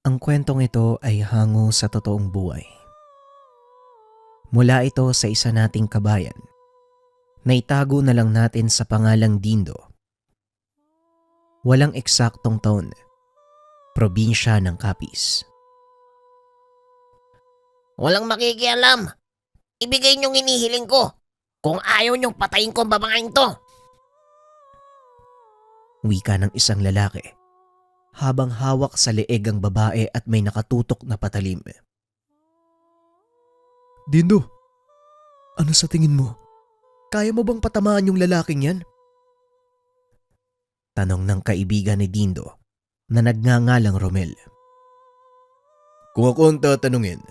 Ang kwentong ito ay hango sa totoong buhay. Mula ito sa isa nating kabayan na itago na lang natin sa pangalang Dindo. Walang eksaktong taon, probinsya ng Capiz. Walang makikialam. Ibigay niyong hinihiling ko. Kung ayaw niyong patayin ko ang babaeng to. Wika ng isang lalaki habang hawak sa leeg ang babae at may nakatutok na patalim. Dindo, ano sa tingin mo? Kaya mo bang patamaan yung lalaking yan? Tanong ng kaibigan ni Dindo na nagngangalang Romel. Kung ako ang tatanungin,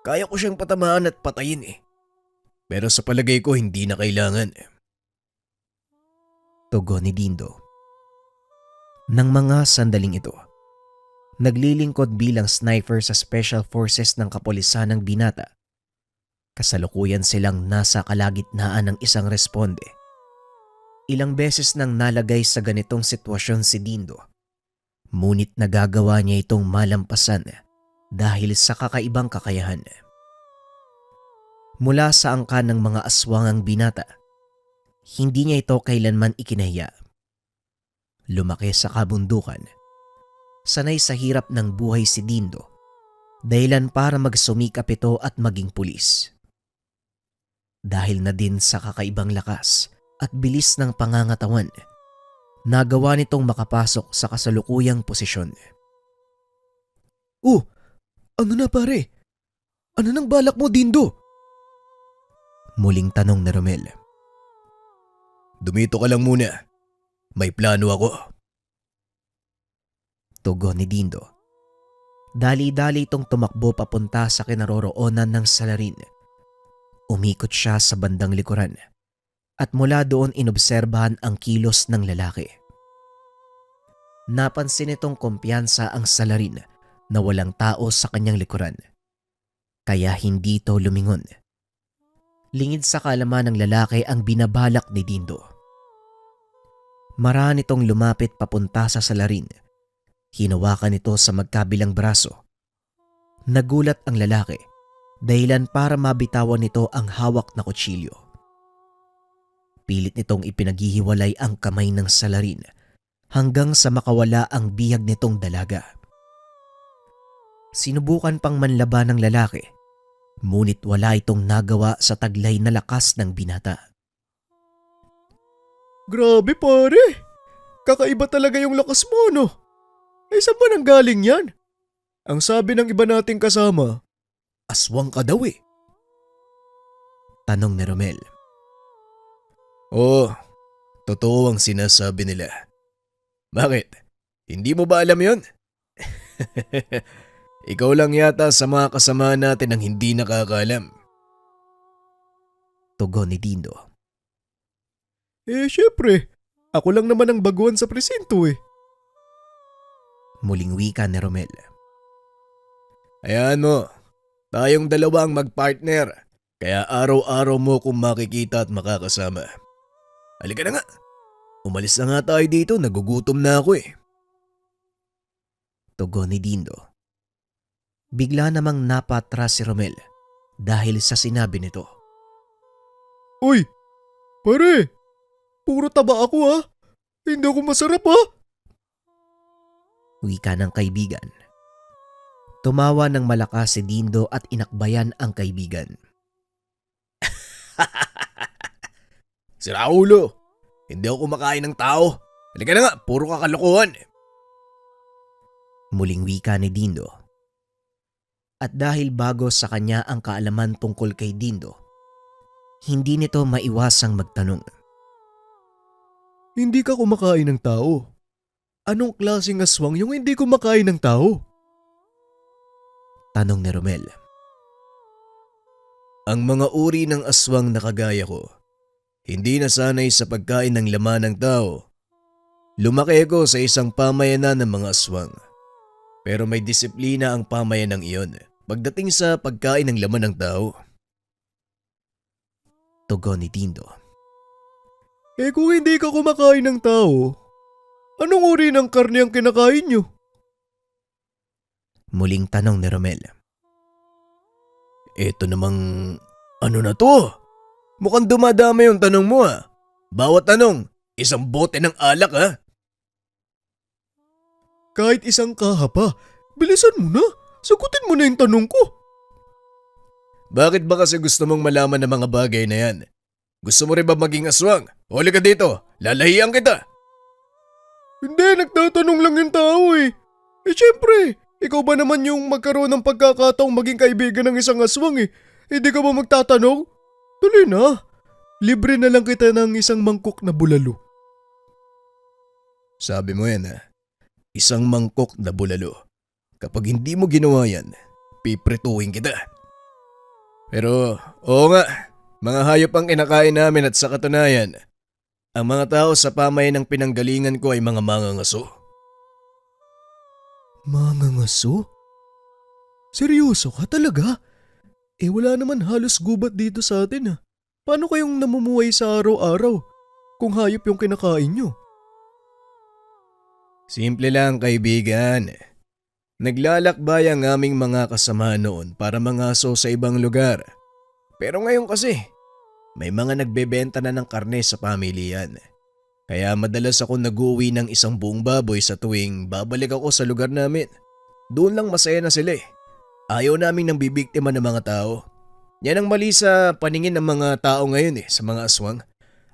kaya ko siyang patamaan at patayin eh. Pero sa palagay ko hindi na kailangan. Tugon ni Dindo. Nang mga sandaling ito, naglilingkod bilang sniper sa Special Forces ng Kapulisan ng Binata. Kasalukuyan silang nasa kalagitnaan ng isang responde. Ilang beses nang nalagay sa ganitong sitwasyon si Dindo, ngunit nagagawa niya itong malampasan dahil sa kakaibang kakayahan. Mula sa angkan ng mga aswangang binata, hindi niya ito kailanman ikinahiya. Lumaki sa kabundukan. Sanay sa hirap ng buhay si Dindo, dahilan para magsumikap ito at maging pulis. Dahil na din sa kakaibang lakas at bilis ng pangangatawan, nagawa nitong makapasok sa kasalukuyang posisyon. Oh, ano na pare? Ano nang balak mo, Dindo? Muling tanong ni Romel. Dumito ka lang muna. May plano ako. Tugon ni Dindo. Dali-dali itong tumakbo papunta sa kinaroroonan ng salarin. Umikot siya sa bandang likuran at mula doon inobserbahan ang kilos ng lalaki. Napansin itong kumpiyansa ang salarin na walang tao sa kanyang likuran, kaya hindi ito lumingon. Lingid sa kaalaman ng lalaki ang binabalak ni Dindo. Maraan itong lumapit papunta sa salarin. Hinawakan ito sa magkabilang braso. Nagulat ang lalaki dahilan para mabitawan nito ang hawak na kutsilyo. Pilit nitong ipinaghihiwalay ang kamay ng salarin hanggang sa makawala ang bihag nitong dalaga. Sinubukan pang manlaban ng lalaki, ngunit wala itong nagawa sa taglay na lakas ng binata. Grabe pare! Kakaiba talaga yung lakas mo, no? Ay, saan ba nanggaling yan? Ang sabi ng iba nating kasama, aswang ka daw eh. Tanong ni Romel. Oo, totoo ang sinasabi nila. Bakit? Hindi mo ba alam yon? Ikaw lang yata sa mga kasama natin ang hindi nakakaalam. Tugon ni Dindo. Syempre. Ako lang naman ang baguhan sa presinto eh. Muling wika ni Romel. Ayan mo, tayong dalawa ang magpartner. Kaya araw-araw mo kung makikita at makakasama. Halika na nga. Umalis na nga tayo dito, nagugutom na ako eh. Tugon ni Dindo. Bigla namang napatras si Romel dahil sa sinabi nito. Uy, pare, puro taba ako ha. Hindi ako masarap ha. Wika ng kaibigan. Tumawa ng malakas si Dindo at inakbayan ang kaibigan. Sira ulo, hindi ako kumakain ng tao. Halika na nga, puro kakalokohan. Muling wika ni Dindo. At dahil bago sa kanya ang kaalaman tungkol kay Dindo, hindi nito maiwasang magtanong. Hindi ka kumakain ng tao. Anong klaseng aswang yung hindi kumakain ng tao? Tanong ni Romel. Ang mga uri ng aswang na kagaya ko, hindi nasanay sa pagkain ng laman ng tao. Lumaki ako sa isang pamayanan ng mga aswang. Pero may disiplina ang pamayanang iyon pagdating sa pagkain ng laman ng tao. Tugon ni Dindo. Kung hindi ka kumakain ng tao, anong uri ng karne ang kinakain nyo? Muling tanong ni Romel. Eto namang ano na to? Mukhang dumadami yung tanong mo ah. Bawat tanong, isang bote ng alak ah. Kahit isang kaha pa, bilisan mo na. Sagutin mo na yung tanong ko. Bakit ba kasi gusto mong malaman ng mga bagay na yan? Gusto mo rin ba maging aswang? Huli ka dito, lalahian kita. Hindi, nagtatanong lang yung tao eh. Syempre, ikaw ba naman yung magkaroon ng pagkakataong maging kaibigan ng isang aswang eh? Hindi ka ba magtatanong? Tuloy na. Libre na lang kita ng isang mangkok na bulalo. Sabi mo yan ah. Isang mangkok na bulalo. Kapag hindi mo ginawa yan, piprituhin kita. Pero oo nga, mga hayop ang kinakain namin at sa katunayan, ang mga tao sa pamayan ng pinanggalingan ko ay mga mangangaso. Mangangaso? Seryoso ka talaga? Wala naman halos gubat dito sa atin ah. Paano kayong namumuhay sa araw-araw kung hayop yung kinakain nyo? Simple lang kaibigan. Naglalakbay ang aming mga kasama noon para mangaso sa ibang lugar. Pero ngayon kasi, may mga nagbebenta na ng karne sa pamilihan. Kaya madalas ako nag-uwi ng isang buong baboy sa tuwing babalik ako sa lugar namin. Doon lang masaya na sila eh. Ayaw namin nang bibiktima ng mga tao. Yan ang mali sa paningin ng mga tao ngayon sa mga aswang.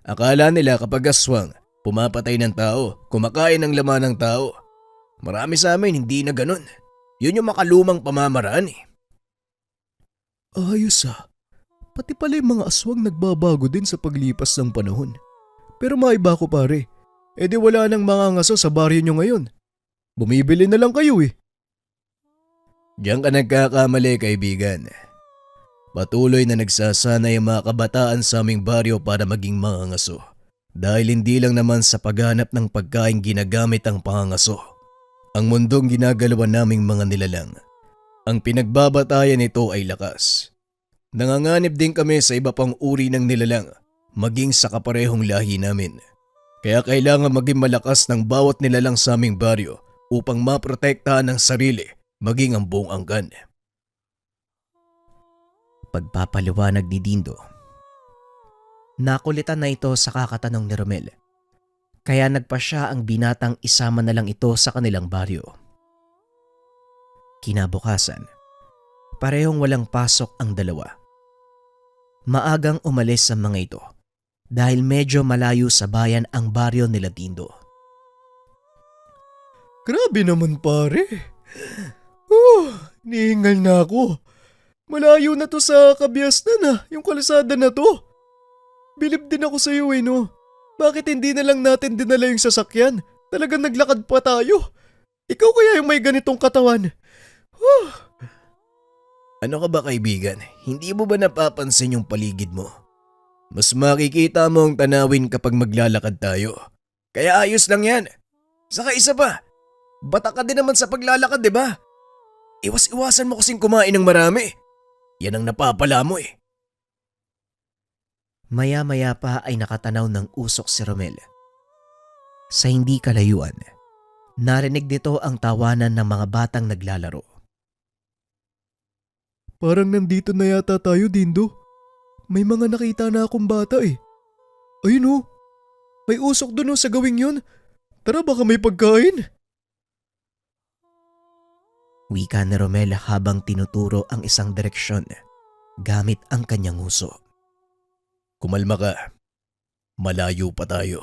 Akala nila kapag aswang, pumapatay ng tao, kumakain ng laman ng tao. Marami sa amin hindi na ganun. Yun yung makalumang pamamaraan eh. Ayos ah. Pati pala yung mga aswang nagbabago din sa paglipas ng panahon. Pero maiba ko pare. Di wala nang mga ngaso sa baryo nyo ngayon. Bumibili na lang kayo eh. Diyan ka nagkakamali kaibigan. Patuloy na nagsasanay ang mga kabataan sa aming baryo para maging mga ngaso. Dahil hindi lang naman sa paghanap ng pagkain ginagamit ang pangangaso. Ang mundong ginagalawan naming mga nilalang. Ang pinagbabatayan nito ay lakas. Nanganganib din kami sa iba pang uri ng nilalang, maging sa kaparehong lahi namin. Kaya kailangan maging malakas ng bawat nilalang sa aming baryo upang maprotektahan ang sarili, maging ang buong angkan. Pagpapaliwanag ni Dindo. Nakulitan na ito sa kakatanong ni Romel. Kaya nagpa siya ang binatang isama na lang ito sa kanilang baryo. Kinabukasan, parehong walang pasok ang dalawa. Maagang umalis ang mga ito dahil medyo malayo sa bayan ang baryo nila Dindo. Grabe naman pare. Nihingal na ako. Malayo na to sa Kabiasnan na, yung kalsada na to. Bilib din ako sa iyo no. Bakit hindi na lang natin dinala yung sasakyan? Talagang naglakad pa tayo. Ikaw kaya yung may ganitong katawan. Ano ka ba kaibigan? Hindi mo ba napapansin yung paligid mo? Mas makikita mo ang tanawin kapag maglalakad tayo. Kaya ayos lang yan. Saka isa pa, bata ka din naman sa paglalakad, di ba? Iwas-iwasan mo kasing kumain ng marami. Yan ang napapala mo eh. Maya-maya pa ay nakatanaw ng usok si Romel. Sa hindi kalayuan, narinig nito ang tawanan ng mga batang naglalaro. Parang nandito na yata tayo, Dindo. May mga nakita na akong bata eh. Ayun may usok dun sa gawing yun. Tara baka may pagkain. Wika ni Romel habang tinuturo ang isang direksyon gamit ang kanyang uso. Kumalma ka. Malayo pa tayo.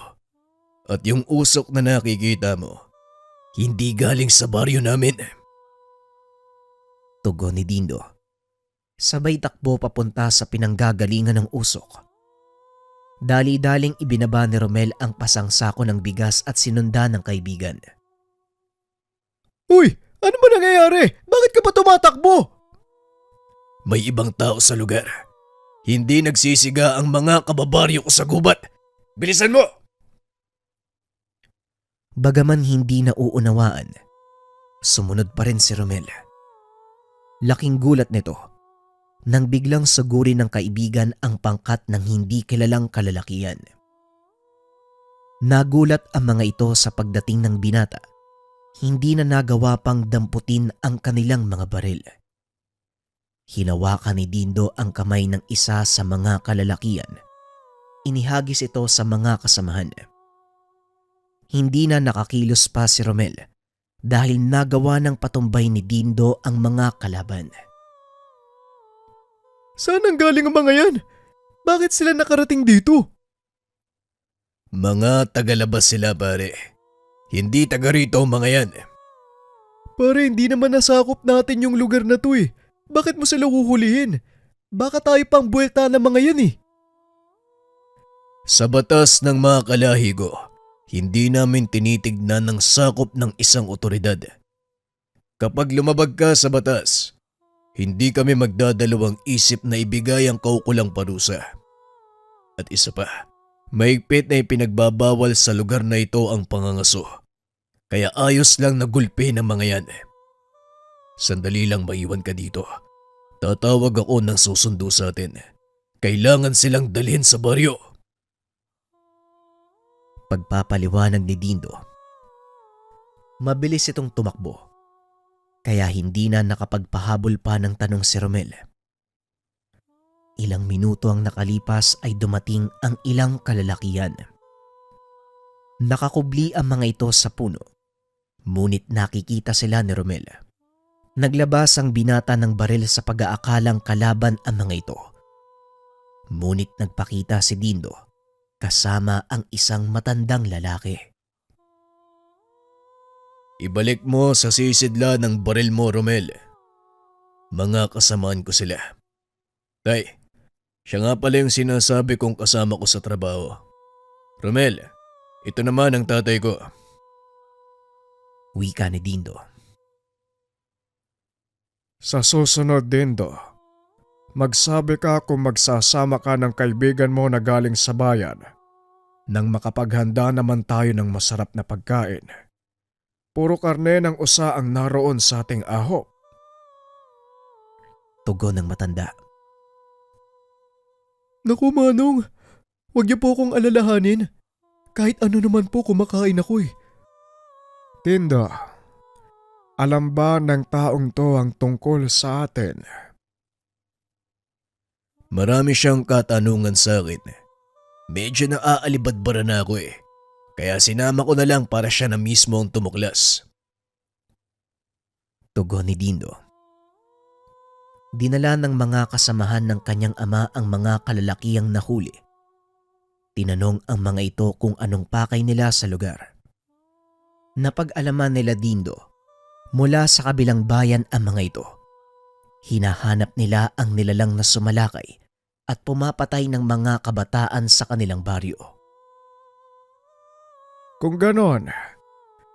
At yung usok na nakikita mo, hindi galing sa baryo namin. Tugon ni Dindo. Sabay takbo papunta sa pinanggagalingan ng usok. Dali-daling ibinaba ni Romel ang pasang sako ng bigas at sinundan ng kaibigan. Uy! Ano ba nangyayari? Bakit ka pa tumatakbo? May ibang tao sa lugar. Hindi nagsisiga ang mga kababaryo ko sa gubat. Bilisan mo! Bagaman hindi nauunawaan, sumunod pa rin si Romel. Laking gulat nito nang biglang suguri ng kaibigan ang pangkat ng hindi kilalang kalalakihan. Nagulat ang mga ito sa pagdating ng binata Hindi na nagawa pang damputin ang kanilang mga baril. Hinawakan ni Dindo ang kamay ng isa sa mga kalalakian. Inihagis ito sa mga kasamahan. Hindi na nakakilos pa si Romel dahil nagawa ng patumbay ni Dindo ang mga kalaban. Saan ang galing ang mga yan? Bakit sila nakarating dito? Mga tagalabas sila pare. Hindi taga rito ang mga yan. Pare, hindi naman nasakop natin yung lugar na to eh. Bakit mo sila huhulihin? Baka tayo pang buwelta ng mga yan eh. Sa batas ng mga kalahigo, hindi namin tinitignan ng sakop ng isang otoridad. Kapag lumabag ka sa batas, hindi kami magdadalawang isip na ibigay ang kaukulang parusa. At isa pa, mahigpit na ipinagbabawal sa lugar na ito ang pangangaso. Kaya ayos lang na gulpi ng mga yan. Sandali lang maiwan ka dito. Tatawag ako ng susundo sa atin. Kailangan silang dalhin sa baryo. Pagpapaliwanag ni Dindo. Mabilis itong tumakbo, kaya hindi na nakapagpahabol pa ng tanong si Romel. Ilang minuto ang nakalipas ay dumating ang ilang kalalakihan. Nakakubli ang mga ito sa puno, ngunit nakikita sila ni Romel. Naglabas ang binata ng baril sa pag-aakalang kalaban ang mga ito. Ngunit nagpakita si Dindo kasama ang isang matandang lalaki. Ibalik mo sa sisidla ng baril mo, Romel. Mga kasamaan ko sila. Tay, siya nga pala yung sinasabi kong kasama ko sa trabaho. Romel, ito naman ang tatay ko. Wika ni Dindo. Sa susunod, Dindo, magsabi ka kung magsasama ka ng kaibigan mo na galing sa bayan nang makapaghanda naman tayo ng masarap na pagkain. Puro karne ng usa ang naroon sa ating ahop. Tugon ng matanda. Naku Manong, huwag niyo po akong alalahanin. Kahit ano naman po kumakain ako eh. Dindo, alam ba ng taong to ang tungkol sa atin? Marami siyang katanungan sa akin. Medyo naaalibadbara na ako eh. Kaya sinama ko na lang para siya na mismo ang tumuklas. Tugon ni Dindo. Dinala ng mga kasamahan ng kanyang ama ang mga kalalakihang nahuli. Tinanong ang mga ito kung anong pakay nila sa lugar. Napag-alaman nila Dindo, mula sa kabilang bayan ang mga ito. Hinahanap nila ang nilalang na sumalakay at pumapatay ng mga kabataan sa kanilang baryo. Kung ganon,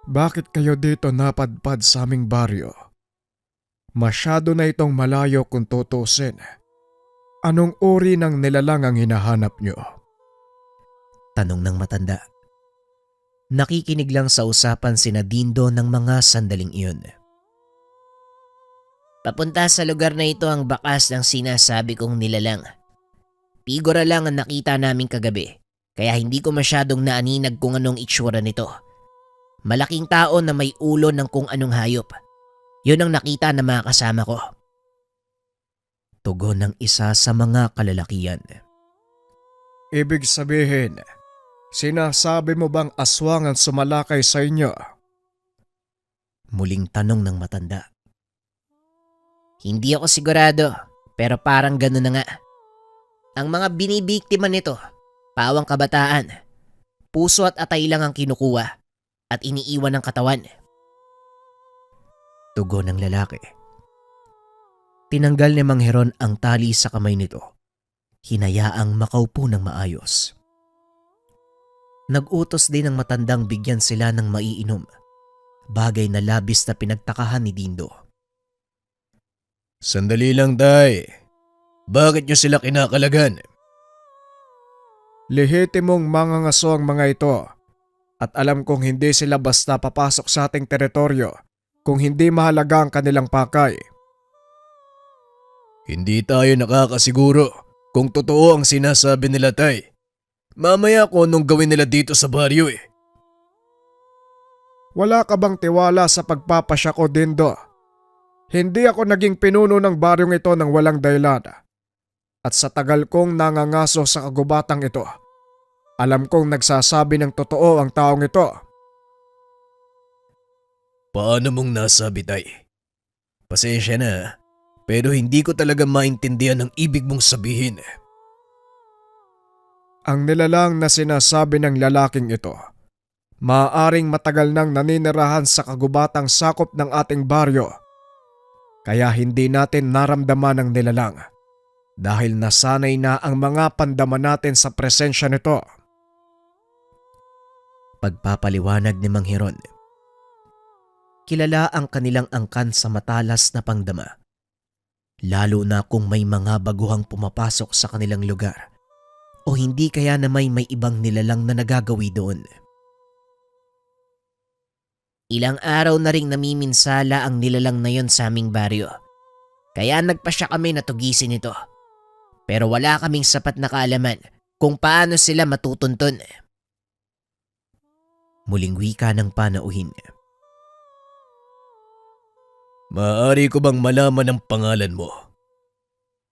bakit kayo dito napadpad sa aming baryo? Masyado na itong malayo kung tutusin. Anong uri ng nilalang ang hinahanap nyo? Tanong ng matanda. Nakikinig lang sa usapan sina Dindo ng mga sandaling iyon. Papunta sa lugar na ito ang bakas ng sinasabi kong nilalang. Pigura lang ang nakita namin kagabi, kaya hindi ko masyadong naaninag kung anong itsura nito. Malaking tao na may ulo ng kung anong hayop. Yun ang nakita ng mga kasama ko. Tugon ng isa sa mga kalalakihan. Ibig sabihin, sinasabi mo bang aswang ang sumalakay sa inyo? Muling tanong ng matanda. Hindi ako sigurado, pero parang gano'n na nga. Ang mga binibiktima nito, pawang kabataan, puso at atay lang ang kinukuha at iniiwan ng katawan. Tugon ng lalaki. Tinanggal ni Mang Heron ang tali sa kamay nito. Hinayaang makaupo ng maayos. Nag-utos din ng matandang bigyan sila ng maiinom. Bagay na labis na pinagtakahan ni Dindo. Sandali lang tay. Bakit niyo sila kinakalagan? Lehitimong mangangaso ang mga ito at alam kong hindi sila basta papasok sa ating teritoryo kung hindi mahalaga ang kanilang pakay. Hindi tayo nakakasiguro kung totoo ang sinasabi nila tay. Mamaya kung anong gawin nila dito sa baryo eh. Wala ka bang tiwala sa pagpapasya ko, Dindo? Hindi ako naging pinuno ng baryong ito ng walang dahilan. At sa tagal kong nangangaso sa kagubatang ito, alam kong nagsasabi ng totoo ang taong ito. Paano mong nasabi, Tay? Pasensya na, pero hindi ko talaga maintindihan ang ibig mong sabihin. Ang nilalang na sinasabi ng lalaking ito, maaaring matagal nang naninirahan sa kagubatang sakop ng ating baryo. Kaya hindi natin naramdaman ang nilalang dahil nasanay na ang mga pandaman natin sa presensya nito. Pagpapaliwanag ni Mang Heron. Kilala ang kanilang angkan sa matalas na pangdama, lalo na kung may mga baguhang pumapasok sa kanilang lugar o hindi kaya na may ibang nilalang na nagagawi doon. Ilang araw na ring namiminsala ang nilalang na yon sa aming baryo. Kaya nagpasya kami na tugisin ito. Pero wala kaming sapat na kaalaman kung paano sila matutuntun. Muling wika ng panauhin. Maaari ko bang malaman ang pangalan mo?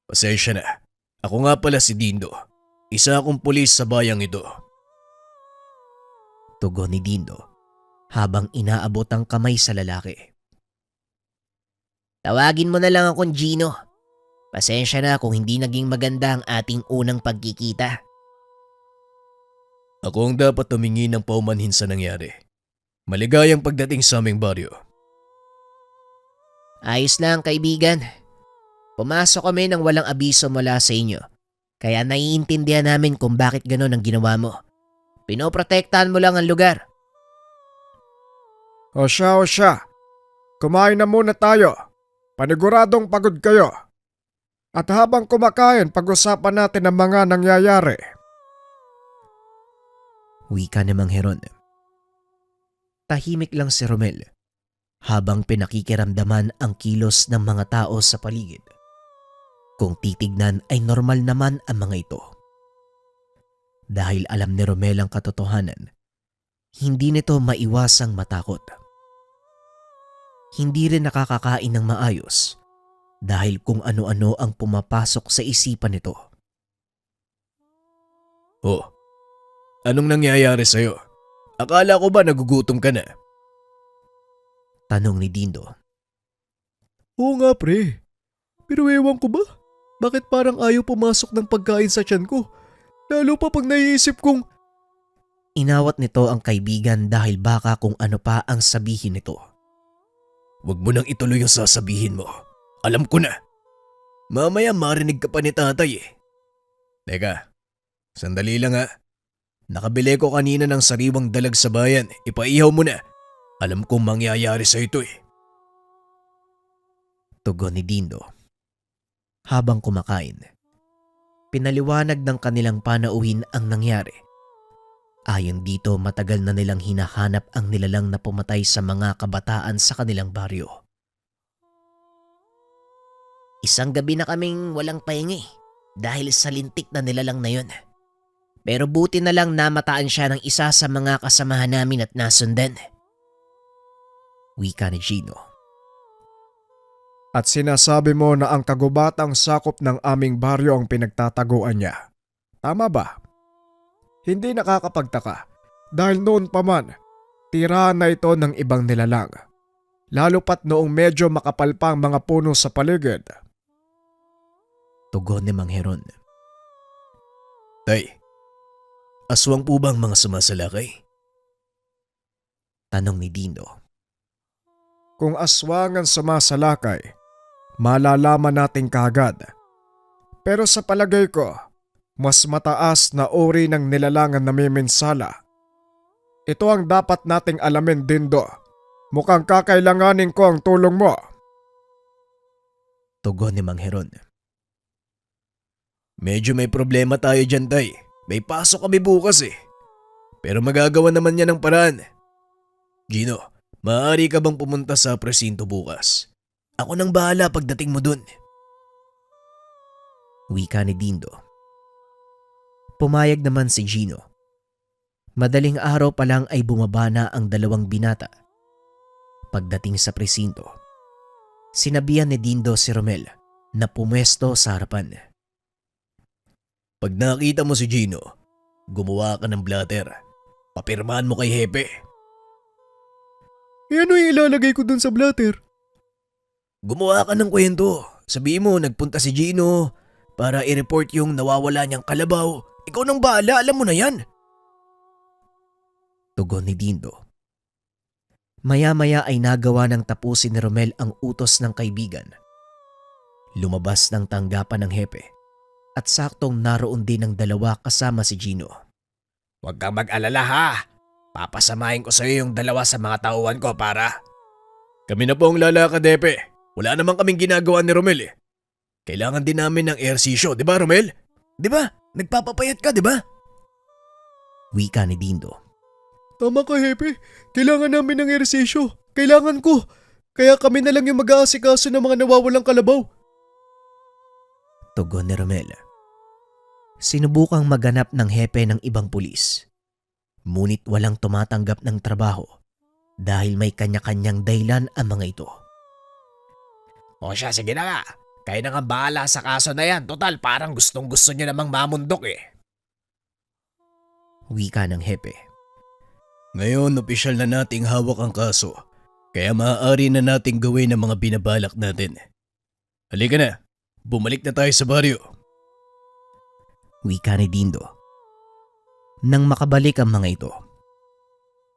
Pasensya na. Ako nga pala si Dindo. Isa akong pulis sa bayang ito. Tugon ni Dindo habang inaabot ang kamay sa lalaki. Tawagin mo na lang akong Gino. Pasensya na kung hindi naging maganda ang ating unang pagkikita. Ako ang dapat tumingi ng paumanhin sa nangyari. Maligayang pagdating sa aming baryo. Ayos lang kaibigan. Pumasok kami nang walang abiso mula sa inyo. Kaya naiintindihan namin kung bakit ganon ang ginawa mo. Pinoprotektahan mo lang ang lugar. O siya. Kumain na muna tayo. Paniguradong pagod kayo. At habang kumakain, pag-usapan natin ang mga nangyayari. Wika ni Mang Heron. Tahimik lang si Romel habang pinakikiramdaman ang kilos ng mga tao sa paligid. Kung titignan ay normal naman ang mga ito. Dahil alam ni Romel ang katotohanan, hindi nito maiwasang matakot. Hindi rin nakakakain ng maayos dahil kung ano-ano ang pumapasok sa isipan nito. Oh, anong nangyayari sa'yo? Akala ko ba nagugutom ka na? Tanong ni Dindo. Oo nga pre, pero ewan ko ba? Bakit parang ayaw pumasok ng pagkain sa tiyan ko? Lalo pa pag naiisip kong… Inawat nito ang kaibigan dahil baka kung ano pa ang sabihin nito. Huwag mo nang ituloy ang sasabihin mo. Alam ko na. Mamaya marinig ka pa ni tatay eh. Teka, sandali lang ha. Nakabili ko kanina ng sariwang dalag sa bayan. Ipaihaw mo na. Alam kong mangyayari sa ito eh. Tugon ni Dindo. Habang kumakain, pinaliwanag ng kanilang panauhin ang nangyari. Ayon dito, matagal na nilang hinahanap ang nilalang na pumatay sa mga kabataan sa kanilang baryo. Isang gabi na kaming walang pahingi dahil sa lintik na nilalang na yun. Pero buti na lang namataan siya ng isa sa mga kasamahan namin at nasundan. Wika ni Gino. At sinasabi mo na ang kagubatang sakop ng aming baryo ang pinagtataguan niya. Tama ba? Hindi nakakapagtaka dahil noon pa man, tirahan na ito ng ibang nilalang. Lalo pat noong medyo makapal pa ang mga puno sa paligid. Tugon ni Mang Heron. Tay, aswang po bang mga sumasalakay? Tanong ni Dindo. Kung aswang ang sumasalakay, malalaman natin kaagad. Pero sa palagay ko, mas mataas na uri ng nilalangan na namiminsala. Ito ang dapat nating alamin, Dindo. Mukhang kakailanganin ko ang tulong mo. Tugon ni Mang Heron. Medyo may problema tayo dyan, Tay. May pasok kami bukas eh. Pero magagawa naman niya ng paraan. Gino, maaari ka bang pumunta sa presinto bukas? Ako nang bahala pagdating mo dun. Wika ni Dindo. Pumayag naman si Gino. Madaling araw pa lang ay bumaba na ang dalawang binata Pagdating sa presinto, sinabihan ni Dindo si Romel na pumwesto sa harapan. Pag nakita mo si Gino, gumawa ka ng blatter. Papirmahan mo kay Hepe. Ano yung ilalagay ko dun sa blatter? Gumawa ka ng kwento. Sabihin mo nagpunta si Gino para i-report yung nawawala niyang kalabaw. Ikaw nang bahala, alam mo na yan. Tugon ni Dindo. Maya-maya ay nagawa ng tapusin ni Romel ang utos ng kaibigan. Lumabas ng tanggapan ng Hepe at saktong naroon din ang dalawa kasama si Gino. Huwag kang mag-alala ha. Papasamahin ko sa iyo yung dalawa sa mga tauhan ko para... Kami na po ang lalakad, Hepe. Wala naman kaming ginagawa ni Romel eh. Kailangan din namin ng ehersisyo, di ba Romel? Di ba? Nagpapapayat ka, di ba? Wika ni Dindo. Tama ka, Hepe. Kailangan namin ng ehersisyo. Kailangan ko. Kaya kami na lang yung mag-aasikaso ng mga nawawalang kalabaw. Tugon ni Romel. Sinubukang maghanap ng Hepe ng ibang pulis. Ngunit walang tumatanggap ng trabaho dahil may kanya-kanyang dahilan ang mga ito. O siya, sige na nga. Kayo na nga bahala sa kaso na yan. Total, parang gustong-gusto niya namang mamundok eh. Wika ng Hepe. Ngayon, opisyal na nating hawak ang kaso. Kaya maaari na nating gawin ang mga binabalak natin. Halika na. Bumalik na tayo sa baryo. Wika ni Dindo. Nang makabalik ang mga ito,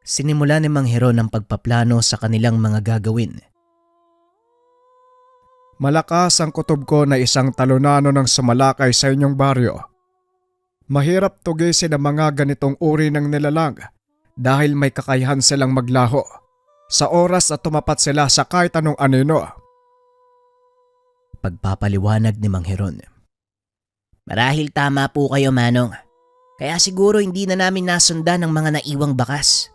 sinimula ni Mang Hero ng pagpaplano sa kanilang mga gagawin. Malakas ang kutob ko na isang talonano ng sumalakay sa inyong baryo. Mahirap tugisin ang mga ganitong uri ng nilalang dahil may kakayahan silang maglaho sa oras na tumapat sila sa kahit anong anino. Pagpapaliwanag ni Mang Heron. Marahil tama po kayo, Manong. Kaya siguro hindi na namin nasundan ang mga naiwang bakas.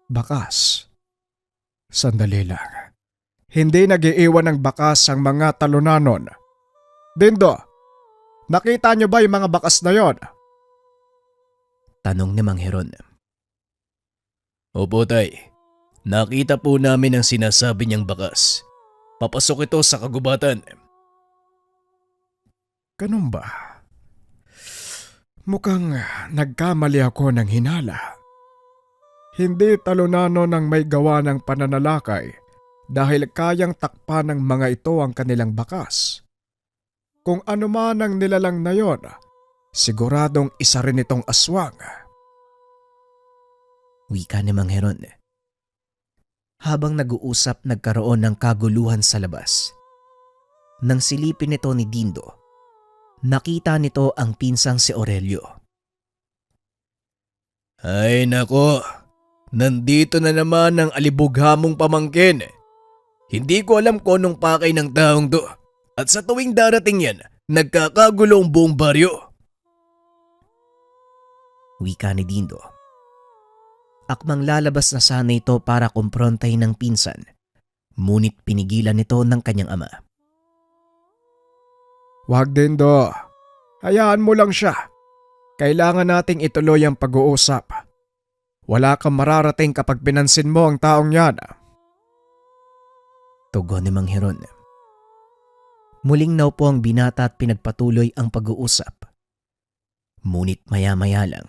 Bakas? Sandali lang. Hindi nag-iiwan ng bakas ang mga talunanon. Dindo, nakita niyo ba yung mga bakas na yon? Tanong ni Mang Heron. Opo, tay. Nakita po namin ang sinasabi niyang bakas. Papasok ito sa kagubatan. Ganun ba? Mukhang nagkamali ako ng hinala. Hindi talunano ng may gawa ng pananalakay dahil kayang takpan ng mga ito ang kanilang bakas. Kung ano man ang nilalang na yon, siguradong isa rin itong aswang. Wika ni Mang Heron. Habang nag-uusap, nagkaroon ng kaguluhan sa labas. Nang silipin nito ni Dindo, nakita nito ang pinsang si Aurelio. Ay nako, nandito na naman ang alibughamong pamangkin. Hindi ko alam kung anong pakay ng taong to. At sa tuwing darating yan, nagkakagulo ang buong baryo. Wika ni Dindo. Akmang lalabas na sana ito para kumprontahin ng pinsan, ngunit pinigilan nito ng kanyang ama. Wag Dindo, hayaan mo lang siya. Kailangan nating ituloy ang pag-uusap. Wala kang mararating kapag pinansin mo ang taong yan. Tugon ni Mang Heron. Muling naupo ang binata at pinagpatuloy ang pag-uusap. Ngunit maya-maya lang,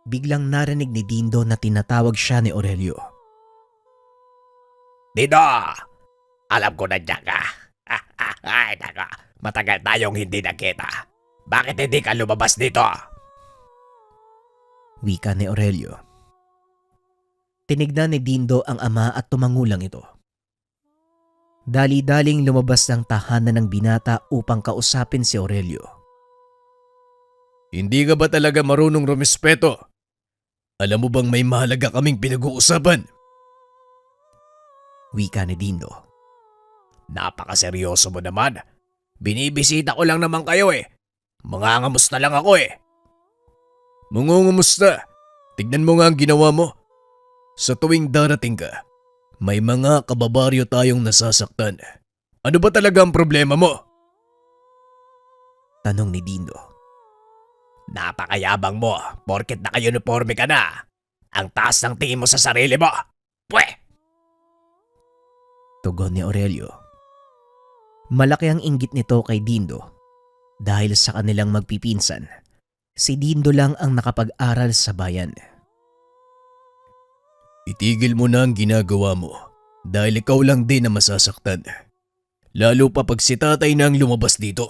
biglang narinig ni Dindo na tinatawag siya ni Aurelio. Dito! Alam ko na dyan ka. Ay nako, matagal tayong hindi nakita. Bakit hindi ka lumabas dito? Wika ni Aurelio. Tinignan ni Dindo ang ama at tumangulang ito. Dali-daling lumabas ng tahanan ng binata upang kausapin si Aurelio. Hindi ka ba talaga marunong rumispeto? Alam mo bang may mahalaga kaming pinag-uusapan? Wika ni Dindo. Napakaseryoso mo naman. Binibisita ko lang naman kayo eh. Mangangamusta lang ako eh. Mangungumusta? Tignan mo nga ang ginawa mo. Sa tuwing darating ka, may mga kababaryo tayong nasasaktan. Ano ba talaga ang problema mo? Tanong ni Dindo. Napakayabang mo, porket naka-uniforme ka na. Ang taas ng tingin mo sa sarili mo. Pwe! Tugon ni Aurelio. Malaki ang inggit nito kay Dindo dahil sa kanilang magpipinsan, si Dindo lang ang nakapag-aral sa bayan. Itigil mo na ang ginagawa mo dahil ikaw lang din na masasaktan. Lalo pa pag si tatay na ang lumabas dito.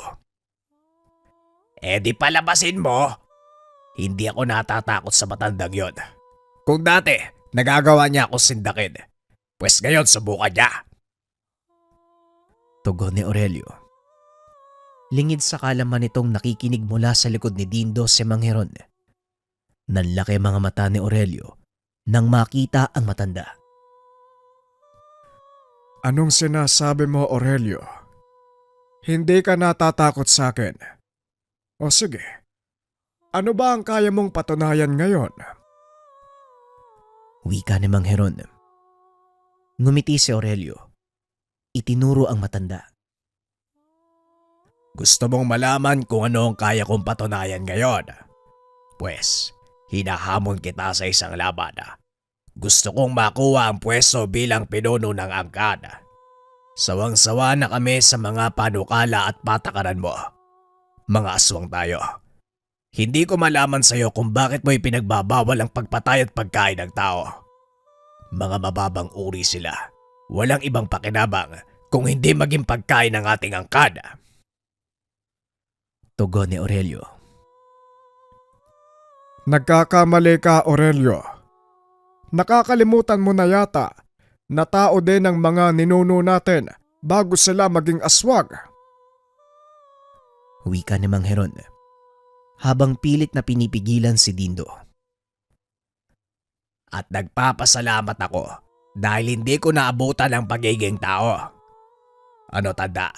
Eh di palabasin mo. Hindi ako natatakot sa matandang yon. Kung dati, nagagawa niya ako sindakin. Pues ngayon subukan niya. Tugon ni Aurelio. Lingid sa kalaman nitong nakikinig mula sa likod ni Dindo si Mang Heron. Nanlaki mga mata ni Aurelio nang makita ang matanda. Anong sinasabi mo, Aurelio? Hindi ka natatakot sa akin. O sige, ano ba ang kaya mong patunayan ngayon? Wika ni Mang Heron. Ngumiti si Aurelio. Itinuro ang matanda. Gusto mong malaman kung ano ang kaya kong patunayan ngayon? Pues, hinahamon kita sa isang laban. Gusto kong makuha ang pwesto bilang pinuno ng angkan. Sawang-sawa na kami sa mga panukala at patakaran mo. Mga aswang tayo. Hindi ko malaman sa iyo kung bakit mo ipinagbabawal ang pagpatay at pagkain ng tao. Mga mababang uri sila. Walang ibang pakinabang kung hindi maging pagkain ng ating angkan. Tugon ni Aurelio. Nagkakamali ka, Aurelio. Nakakalimutan mo na yata na tao din ang mga ninuno natin bago sila maging aswag. Wika ni Mang Heron habang pilit na pinipigilan si Dindo. At nagpapasalamat ako dahil hindi ko naabutan ang pagiging tao. Ano tanda?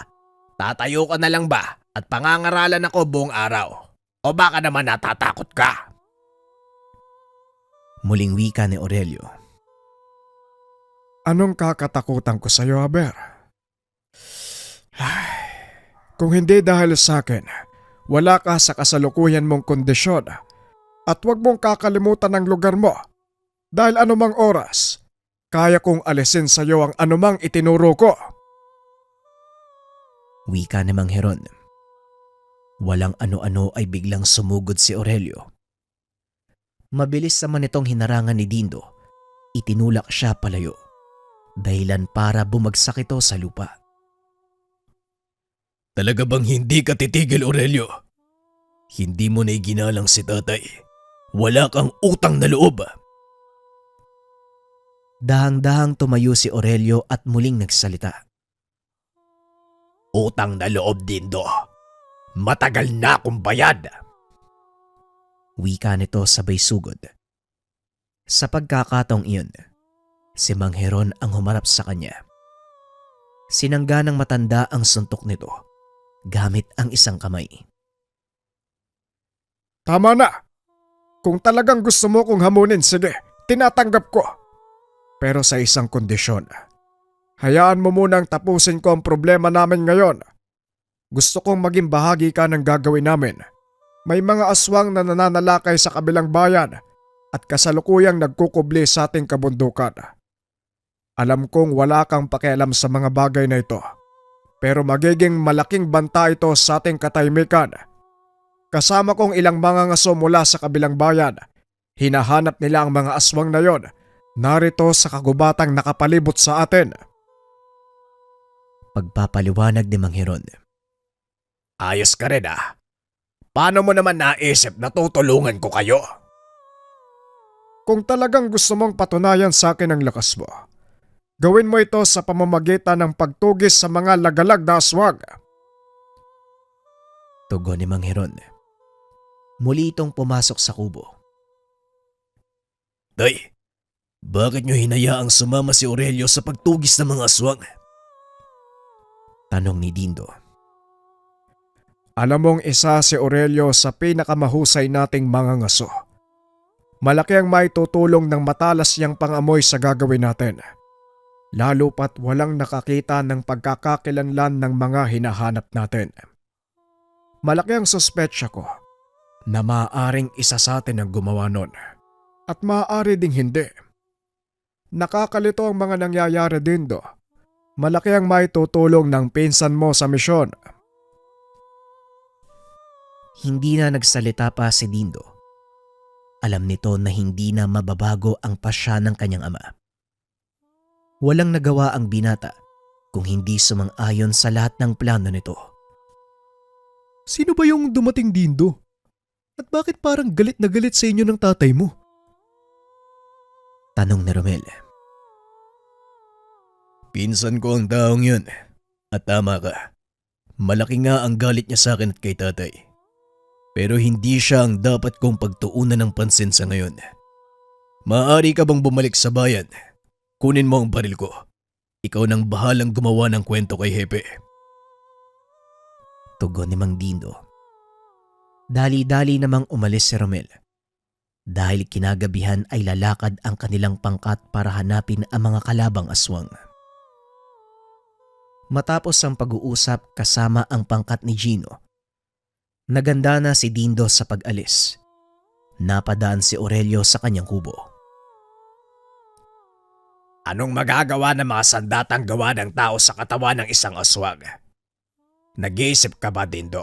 Tatayo ka na lang ba at pangangaralan ako buong araw? O baka naman natatakot ka? Muling wika ni Aurelio. Anong kakatakutan ko sa iyo, Aber? Kung hindi dahil sa akin, wala ka sa kasalukuyan mong kondisyon at huwag mong kakalimutan ang lugar mo dahil anumang oras, kaya kong alisin sa iyo ang anumang itinuro ko. Wika ni Mang Heron. Walang ano-ano ay biglang sumugod si Aurelio. Mabilis naman itong hinarangan ni Dindo. Itinulak siya palayo. Dahilan para bumagsak ito sa lupa. Talaga bang hindi ka titigil, Aurelio? Hindi mo na iginalang si tatay. Wala kang utang na loob. Dahang-dahang tumayo si Aurelio at muling nagsalita. Utang na loob, Dindo. Matagal na akong bayad. Wika nito sabay sugod. Sa pagkakataong iyon, si Mang Heron ang humarap sa kanya. Sinangga ng matanda ang suntok nito gamit ang isang kamay. Tama na! Kung talagang gusto mo kong hamunin, sige, tinatanggap ko. Pero sa isang kondisyon. Hayaan mo munang tapusin ko ang problema namin ngayon. Gusto kong maging bahagi ka ng gagawin namin. May mga aswang na nananalakay sa kabilang bayan at kasalukuyang nagkukubli sa ating kabundukan. Alam kong wala kang pakialam sa mga bagay na ito, pero magiging malaking banta ito sa ating katahimikan. Kasama kong ilang mga ngaso mula sa kabilang bayan, hinahanap nila ang mga aswang na yon, narito sa kagubatang nakapalibot sa atin. Pagpapaliwanag ni Mang Heron. Ayos ka rin ah. Paano mo naman naisip na tutulungan ko kayo? Kung talagang gusto mong patunayan sa akin ang lakas mo, gawin mo ito sa pamamagitan ng pagtugis sa mga lagalag na aswag. Tugon ni Mang Heron. Muli itong pumasok sa kubo. Tay, bakit nyo hinayaang sumama si Aurelio sa pagtugis ng mga aswang? Tanong ni Dindo. Alam mong isa si Aurelio sa pinakamahusay nating mga ngaso. Malaki ang maitutulong ng matalas niyang pangamoy sa gagawin natin. Lalo pat walang nakakita ng pagkakakilanlan ng mga hinahanap natin. Malaki ang suspetsya ko na maaaring isa sa atin ang gumawa nun. At maaari ding hindi. Nakakalito ang mga nangyayari din do. Malaki ang maitutulong ng pinsan mo sa misyon. Hindi na nagsalita pa si Dindo. Alam nito na hindi na mababago ang pasya ng kanyang ama. Walang nagawa ang binata kung hindi sumang-ayon sa lahat ng plano nito. Sino ba yung dumating, Dindo? At bakit parang galit na galit sa inyo ng tatay mo? Tanong ni Romel. Pinsan ko ang taong yun. At tama ka. Malaki nga ang galit niya sa akin at kay tatay. Pero hindi siya ang dapat kong pagtuunan ng pansin sa ngayon. Maaari ka bang bumalik sa bayan? Kunin mo ang baril ko. Ikaw nang bahalang gumawa ng kwento kay Hepe. Tugon ni Mang Dindo. Dali-dali namang umalis si Romel. Dahil kinagabihan ay lalakad ang kanilang pangkat para hanapin ang mga kalabang aswang. Matapos ang pag-uusap kasama ang pangkat ni Gino, naganda na si Dindo sa pag-alis. Napadaan si Aurelio sa kanyang kubo. Anong magagawa ng mga sandatang gawa ng tao sa katawan ng isang aswang? Nag-iisip ka ba, Dindo?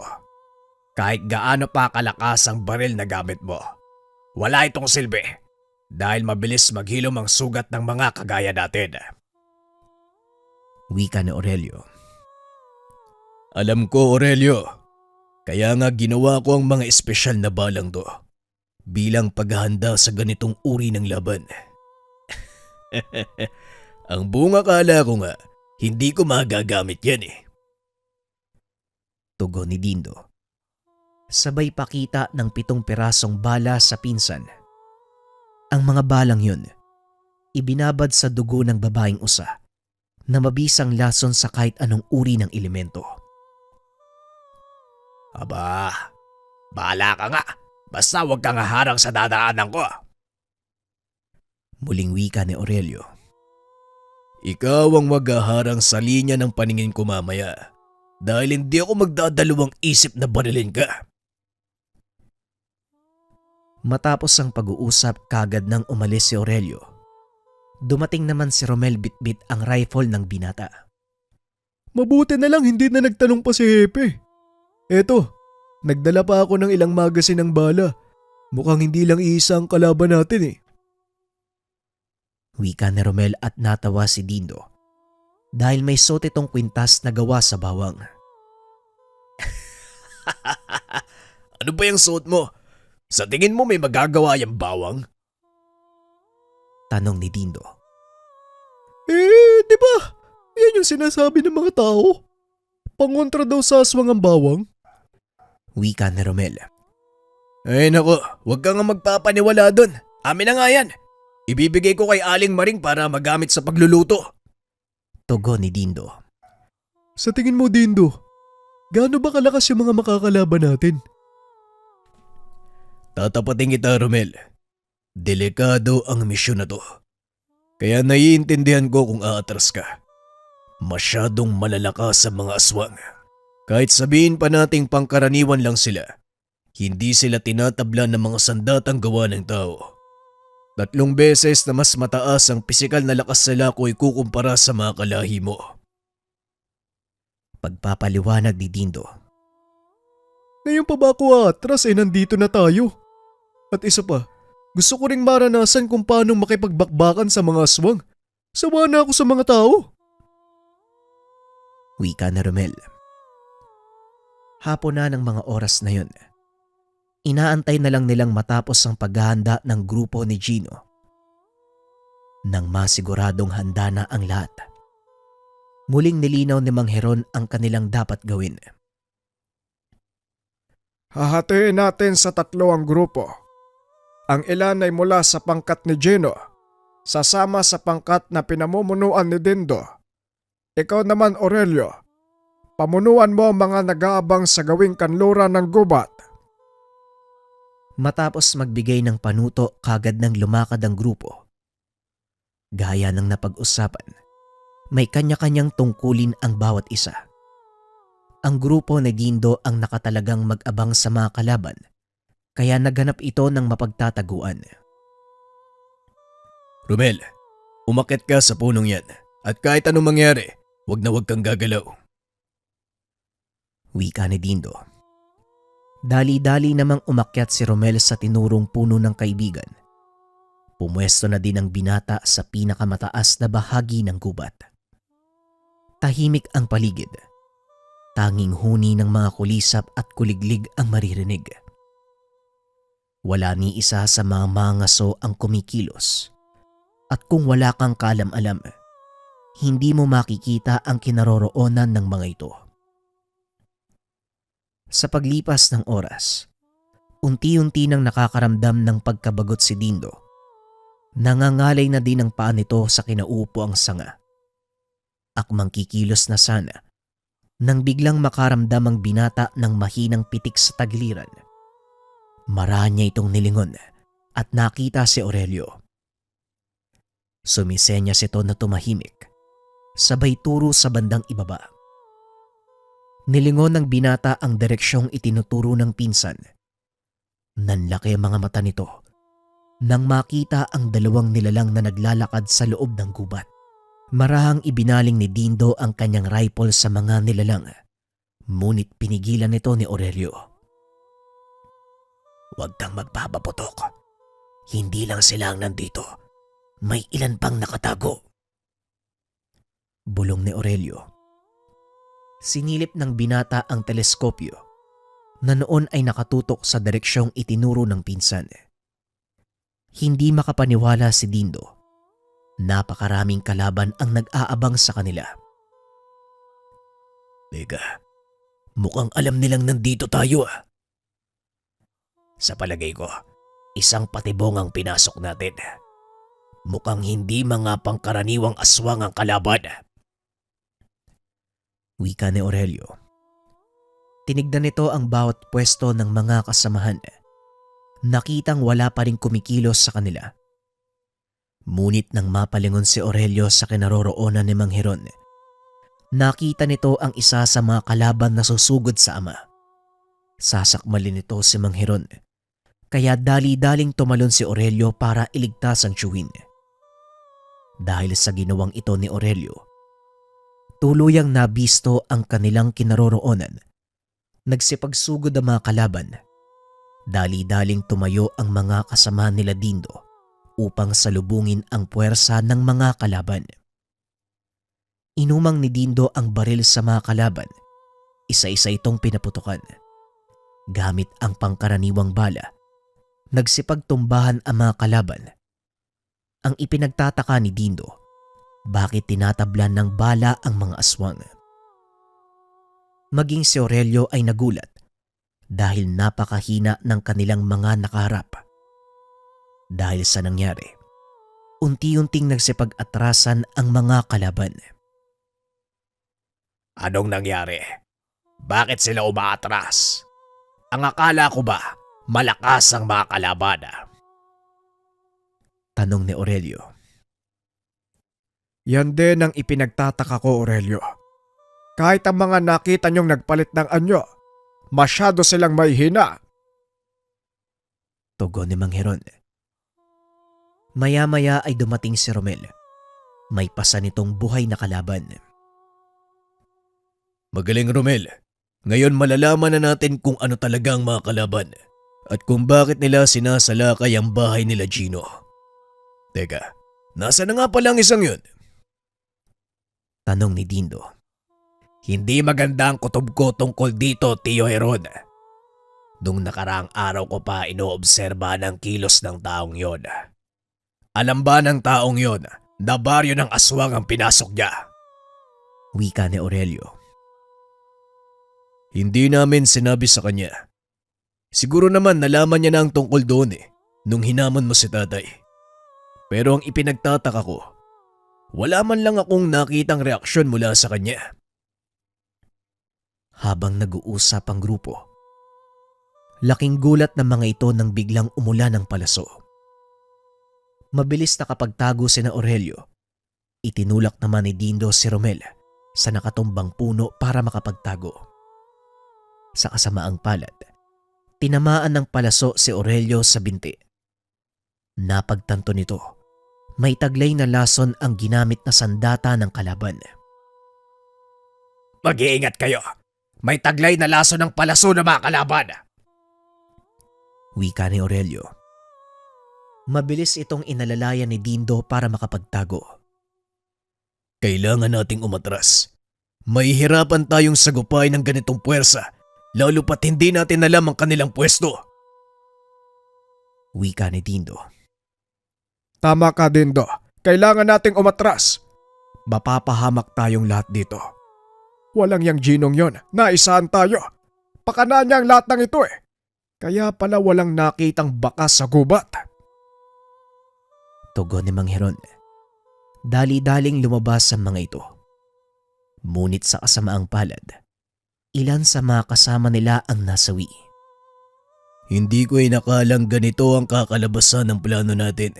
Kahit gaano pa kalakas ang baril na gamit mo, wala itong silbi dahil mabilis maghilom ang sugat ng mga kagaya natin. Wika ni Aurelio. Alam ko, Aurelio. Kaya nga ginawa ko ang mga espesyal na balang to bilang paghahanda sa ganitong uri ng laban. Ang bunga kala ko nga, hindi ko magagamit yan eh. Tugon ni Dindo. Sabay pakita ng 7 pirasong bala sa pinsan. Ang mga balang yun, ibinabad sa dugo ng babaeng usa na mabisang lason sa kahit anong uri ng elemento. Aba, bahala ka nga. Basta huwag kang harang sa dadaanan ko. Muling wika ni Aurelio. Ikaw ang maghaharang sa linya ng paningin ko mamaya dahil hindi ako magdadalawang isip na barilin ka. Matapos ang pag-uusap kagad nang umalis si Aurelio, dumating naman si Romel bitbit ang rifle ng binata. Mabuti na lang hindi na nagtanong pa si Hepe. Eto, nagdala pa ako ng ilang magasin ng bala. Mukhang hindi lang iisa ang kalaban natin eh. Wika ni Romel at natawa si Dindo dahil may suot itong kwintas na gawa sa bawang. Ano ba yung suot mo? Sa tingin mo may magagawa yung bawang? Tanong ni Dindo. Di ba? Yan yung sinasabi ng mga tao. Pangontra daw sa aswang ang bawang. Wika ni Romel. Ay nako, huwag ka nga magpapaniwala dun. Amin na nga yan. Ibibigay ko kay Aling Maring para magamit sa pagluluto. Tugon ni Dindo. Sa tingin mo, Dindo, gaano ba kalakas yung mga makakalaban natin? Tatapatin kita, Romel. Delikado ang misyon na to. Kaya naiintindihan ko kung aatras ka. Masyadong malalakas sa mga aswang. Kahit sabihin pa nating pangkaraniwan lang sila, hindi sila tinatabla ng mga sandatang gawa ng tao. 3 beses na mas mataas ang pisikal na lakas nila ko ikukumpara sa mga kalahi mo. Pagpapaliwanag ni Dindo. Ngayon pa ba ako atras nandito na tayo? At isa pa, gusto ko ring maranasan kung paano makipagbakbakan sa mga aswang. Sawa na ako sa mga tao. Wika ni Romel. Hapon na ng mga oras na yun. Inaantay na lang nilang matapos ang paghahanda ng grupo ni Gino. Nang masiguradong handa na ang lahat, muling nilinaw ni Mang Heron ang kanilang dapat gawin. Hahatiin natin sa 3 ang grupo. Ang ilan ay mula sa pangkat ni Gino, sasama sa pangkat na pinamumunuan ni Dindo. Ikaw naman, Aurelio, pamunuan mo ang mga nag-aabang sa gawing kanluran ng gubat. Matapos magbigay ng panuto kagad ng lumakad ang grupo. Gaya ng napag-usapan, may kanya-kanyang tungkulin ang bawat isa. Ang grupo ni Dindo ang nakatalagang mag-abang sa mga kalaban, kaya naganap ito ng mapagtataguan. Romel, umakyat ka sa punong yan at kahit anong mangyari, Huwag kang gagalaw. Wika ni Dindo. Dali-dali namang umakyat si Romel sa tinurong puno ng kaibigan. Pumwesto na din ang binata sa pinakamataas na bahagi ng gubat. Tahimik ang paligid. Tanging huni ng mga kulisap at kuliglig ang maririnig. Wala ni isa sa mga mangaso ang kumikilos. At kung wala kang kalam-alam, hindi mo makikita ang kinaroroonan ng mga ito. Sa paglipas ng oras, unti-unti nang nakakaramdam ng pagkabagot si Dindo. Nangangalay na din ang paa nito sa kinaupo ang sanga. Akmang kikilos na sana nang biglang makaramdam ang binata ng mahinang pitik sa tagiliran. Mara niya itong nilingon at nakita si Aurelio. Sumisenyas ito na tumahimik, sabay turo sa bandang ibaba. Nilingon ng binata ang direksyong itinuturo ng pinsan. Nanlaki ang mga mata nito nang makita ang dalawang nilalang na naglalakad sa loob ng gubat. Marahang ibinaling ni Dindo ang kanyang rifle sa mga nilalang, ngunit pinigilan nito ni Aurelio. Huwag kang magpapaputok. Hindi lang sila ang nandito. May ilan pang nakatago. Bulong ni Aurelio. Sinilip ng binata ang teleskopyo na noon ay nakatutok sa direksyong itinuro ng pinsan. Hindi makapaniwala si Dindo. Napakaraming kalaban ang nag-aabang sa kanila. Teka, mukhang alam nilang nandito tayo ah. Sa palagay ko, isang patibong ang pinasok natin. Mukhang hindi mga pangkaraniwang aswang ang kalaban. Wika ni Aurelio. Tinignan nito ang bawat pwesto ng mga kasamahan. Nakitang wala pa rin kumikilos sa kanila. Ngunit nang mapalingon si Aurelio sa kinaroroonan ni Mang Heron, nakita nito ang isa sa mga kalaban na susugod sa ama. Sasakmalin nito si Mang Heron, kaya dali-daling tumalon si Aurelio para iligtas ang tiyuhin. Dahil sa ginawang ito ni Aurelio, tuluyang nabisto ang kanilang kinaroroonan. Nagsipagsugod ang mga kalaban. Dali-daling tumayo ang mga kasama nila Dindo upang salubungin ang puwersa ng mga kalaban. Inumang ni Dindo ang baril sa mga kalaban. Isa-isa itong pinaputukan. Gamit ang pangkaraniwang bala, nagsipagtumbahan ang mga kalaban. Ang ipinagtataka ni Dindo, bakit tinatablan ng bala ang mga aswang. Maging si Aurelio ay nagulat dahil napakahina ng kanilang mga nakaharap. Dahil sa nangyari, unti-unting nagsipag-atrasan ang mga kalaban. Anong nangyari? Bakit sila umaatras? Ang akala ko ba, malakas ang mga kalaban? Tanong ni Aurelio. Yan din ang ipinagtataka ko, Aurelio. Kahit ang mga nakita niyong nagpalit ng anyo, masyado silang may hina. Tugon ni Mang Heron. Maya-maya ay dumating si Romel. May pasa nitong buhay na kalaban. Magaling Romel. Ngayon malalaman na natin kung ano talaga ang mga kalaban at kung bakit nila sinasalakay ang bahay nila Gino. Teka, nasa na nga pala ang isang yun? Tanong ni Dindo. Hindi maganda ang kutob ko tungkol dito, Tio Heron. Nung nakaraang araw ko pa inoobserba ng kilos ng taong yon. Alam ba ng taong yon na baryo ng aswang ang pinasok niya? Wika ni Aurelio. Hindi namin sinabi sa kanya. Siguro naman nalaman niya na ang tungkol doon nung hinamon mo si tatay. Pero ang ipinagtataka ko, wala man lang akong nakitang reaksyon mula sa kanya. Habang nag-uusap ang grupo, laking gulat ng mga ito nang biglang umulan ng palaso. Mabilis nakapagtago sina Aurelio. Itinulak naman ni Dindo si Romel sa nakatumbang puno para makapagtago. Sa kasamaang palad, tinamaan ng palaso si Aurelio sa binti. Napagtanto nito, may taglay na lason ang ginamit na sandata ng kalaban. Mag-iingat kayo. May taglay na laso ng palaso na mga kalaban. Wika ni Aurelio. Mabilis itong inalalayan ni Dindo para makapagtago. Kailangan nating umatras. Mahihirapan tayong sagupay ng ganitong puwersa, lalo pat hindi natin alam ang kanilang pwesto. Wika ni Dindo. Tama ka, Dindo. Kailangan nating umatras. Mapapahamak tayong lahat dito. Walang yang Ginong yon. Naisahan tayo. Pakana niya ang lahat ng ito eh. Kaya pala walang nakitang bakas sa gubat. Tugon ni Mang Heron. Dali-daling lumabas ang mga ito. Ngunit sa kasamaang palad, ilan sa mga kasama nila ang nasawi. Hindi ko inakalang ganito ang kakalabasan ng plano natin.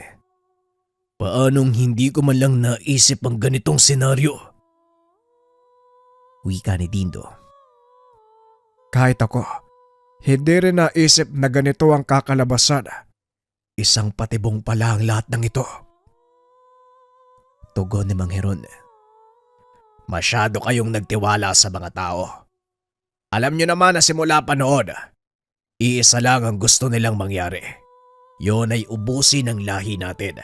Paanong hindi ko man lang naisip ang ganitong senaryo? Wika ni Dindo. Kahit ako, hindi rin naisip na ganito ang kakalabasan. Isang patibong pala ang lahat ng ito. Tugon ni Mang Heron. Masyado kayong nagtiwala sa mga tao. Alam nyo naman na simula pa noon, iisa lang ang gusto nilang mangyari. Yun ay ubusin ang lahi natin.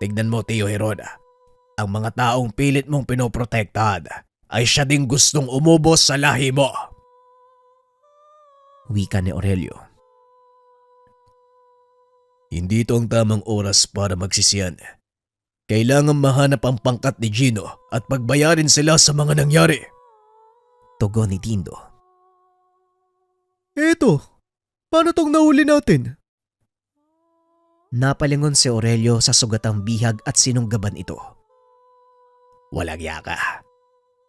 Tignan mo, Tio Heron, ang mga taong pilit mong pinoprotektahan ay siya ding gustong umubos sa lahi mo. Wika ni Aurelio. Hindi ito ang tamang oras para magsisiyan. Kailangan mahanap ang pangkat ni Gino at pagbayarin sila sa mga nangyari. Tugon ni Dindo. Eto, paano tong nahuli natin? Napalingon si Aurelio sa sugatang bihag at sinunggaban ito. Walang yaka.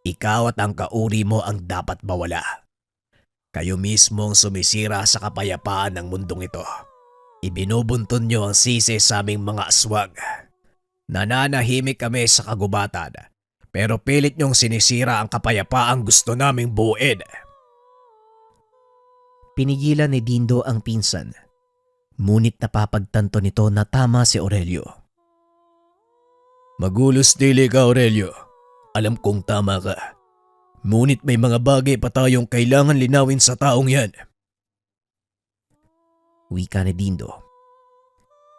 Ikaw at ang kauri mo ang dapat mawala. Kayo mismo ang sumisira sa kapayapaan ng mundong ito. Ibinubuntun nyo ang sisi sa aming mga aswang. Nananahimik kami sa kagubatan, pero pilit nyong sinisira ang kapayapaang gusto naming buuin. Pinigilan ni Dindo ang pinsan. Ngunit napapagtanto nito na tama si Aurelio. Magulos dili ka, Aurelio. Alam kong tama ka. Ngunit may mga bagay pa tayong kailangan linawin sa taong yan. Wika ni Dindo.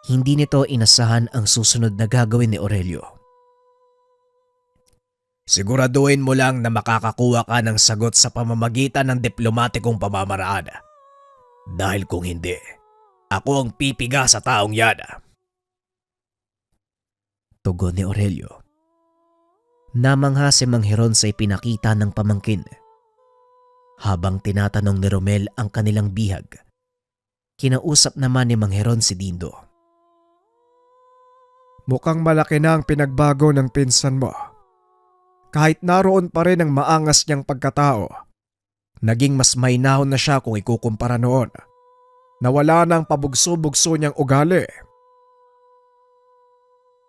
Hindi nito inasahan ang susunod na gagawin ni Aurelio. Siguraduhin mo lang na makakakuha ka ng sagot sa pamamagitan ng diplomatikong pamamaraan. Dahil kung hindi, ako ang pipiga sa taong yan. Tugon ni Aurelio. Namangha si Mang Heron sa ipinakita ng pamangkin. Habang tinatanong ni Romel ang kanilang bihag, kinausap naman ni Mang Heron si Dindo. Mukhang malaki na ang pinagbago ng pinsan mo. Kahit naroon pa rin ang maangas niyang pagkatao, naging mas mahinahon na siya kung ikukumpara noon. Nawala na ang pabugso-bugso niyang ugali.